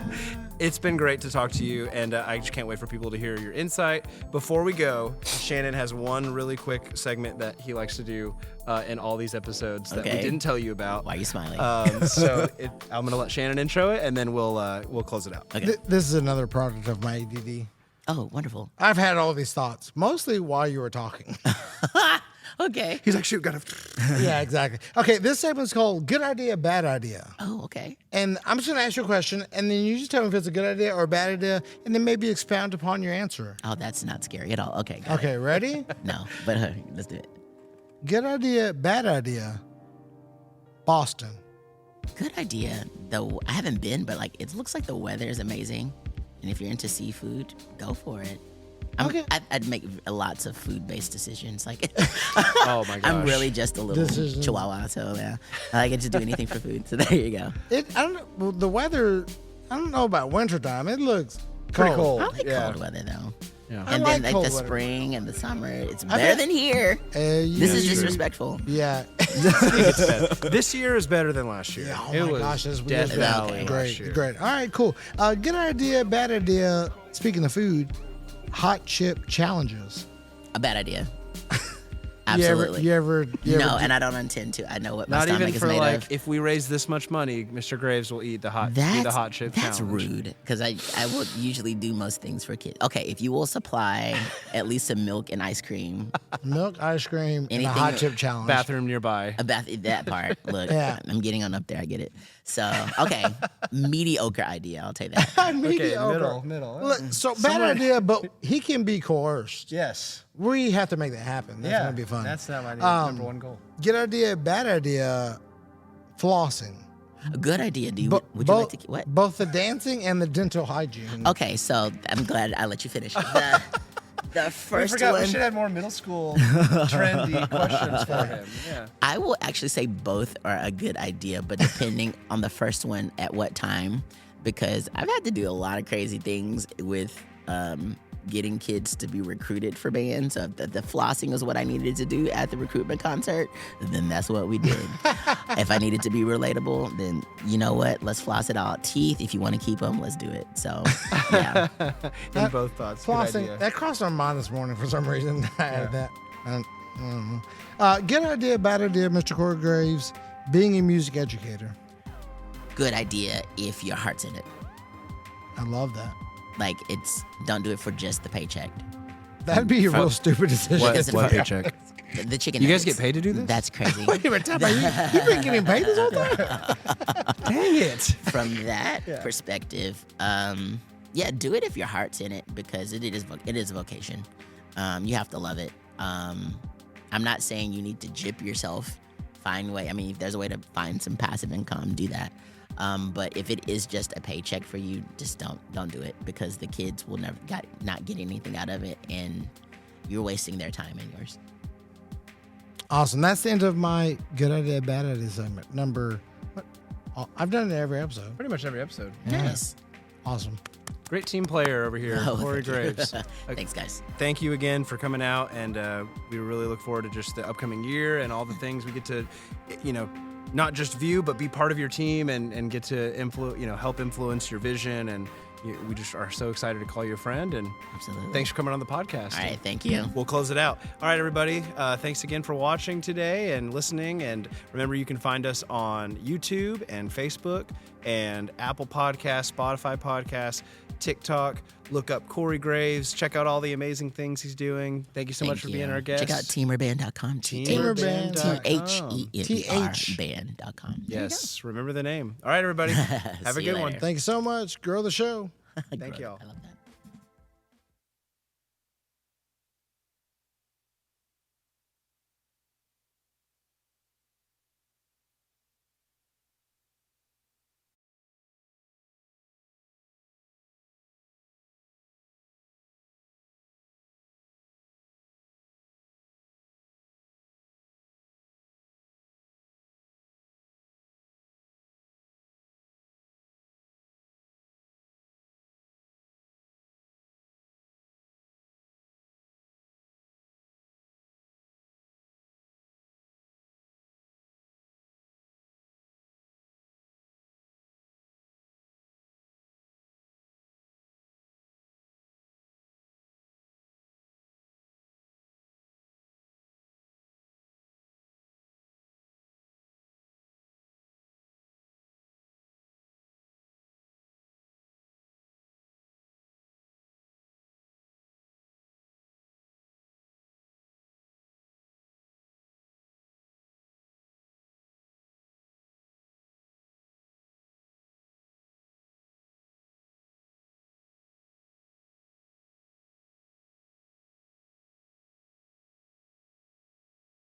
It's been great to talk to you, and I just can't wait for people to hear your insight. Before we go, Shannon has one really quick segment that he likes to do in all these episodes that we Okay. didn't tell you about. Why are you smiling? I'm gonna let Shannon intro it, and then we'll close it out. Okay. This is another product of my ADD. Oh, wonderful. I've had all these thoughts, mostly while you were talking. Okay. He's like, shoot, gotta. Yeah, exactly. Okay, this segment's called Good Idea, Bad Idea. Oh, okay. And I'm just going to ask you a question, and then you just tell me if it's a good idea or a bad idea, and then maybe expound upon your answer. Oh, that's not scary at all. Okay. Got Okay, ready? it. No, but let's do it. Good idea, bad idea. Boston. Good idea. Though I haven't been, but it looks like the weather is amazing. And if you're into seafood, go for it. Okay. I'd make lots of food-based decisions. Oh my gosh. I'm really just a little Decisions. chihuahua, so yeah, I get to do anything for food. So there you go. I don't know. Well, the weather, I don't know about wintertime. It looks Pretty cold. I like Yeah. cold weather though. Yeah. And like then cold the weather. spring and the summer, it's better bet- than here. This is disrespectful. Yeah. This year is better than last year. Oh it my was gosh, this Death was Valley okay. last great, year. great. All right, cool. Good idea, bad idea. Speaking of food, hot chip challenges. A bad idea. You Absolutely. ever No, and I don't intend to. I know what my Not stomach even is for made of. if we raise this much money, Mr. Graves will eat the hot chip That's challenge. rude because I will usually do most things for kids. Okay, if you will supply at least some milk and ice cream, milk, ice cream, and a Anything- hot chip challenge. Bathroom nearby. that part. Look, Yeah. I'm getting on up there. I get it. So okay, mediocre idea. I'll take that. Mediocre. middle. Look, so bad idea, but he can be coerced. Yes. We have to make that happen. That's gonna be fun. That's not my number one goal. Good idea, bad idea. Flossing. A good idea. Do you? Bo- Would you like bo- to? What? Both the dancing and the dental hygiene. Okay, so I'm glad I let you finish. The first we one. should have more middle school trendy questions for him. Yeah. I will actually say both are a good idea, but depending on the first one at what time, because I've had to do a lot of crazy things with getting kids to be recruited for bands. So if the flossing was what I needed to do at the recruitment concert, then that's what we did. If I needed to be relatable, then you know what? Let's floss it all. Teeth, if you want to keep them, let's do it. So, yeah. In both thoughts. Good Flossing. idea. That crossed our mind this morning for some reason. I had that. I don't know. Good idea, bad idea, Mr. Corey Graves. Being a music educator. Good idea if your heart's in it. I love that. Don't do it for just the paycheck. That'd be a real stupid decision. What paycheck? The chicken You guys nuggets. get paid to do this? That's crazy. Wait a minute, time out. You've been getting paid this whole time? Dang it. From that perspective, do it if your heart's in it because it is a vocation. You have to love it. I'm not saying you need to gyp yourself. Find a way. I mean, if there's a way to find some passive income, do that. But if it is just a paycheck for you, just don't do it because the kids will not get anything out of it, and you're wasting their time and yours. Awesome. That's the end of my good idea, bad idea segment. I've done it every episode. Pretty much every episode. Nice. Awesome. Great team player over here, Oh, Corey thank you. Graves. Thanks, guys. Thank you again for coming out, and we really look forward to just the upcoming year and all the things we get to, not just view, but be part of your team and get to help influence your vision. And we just are so excited to call you a friend. And Absolutely. thanks for coming on the podcast. All right, thank you. We'll close it out. All right, everybody. Thanks again for watching today and listening. And remember, you can find us on YouTube and Facebook and Apple Podcasts, Spotify Podcasts, TikTok. Look up Corey Graves. Check out all the amazing things he's doing. Thank you so much for being our guest. Check out teamerband.com. Teamerband.com. THENER band.com. Yes, remember the name. All right, everybody. Have a good one. Thank you so much. Grow the show. Thank you all. I love that.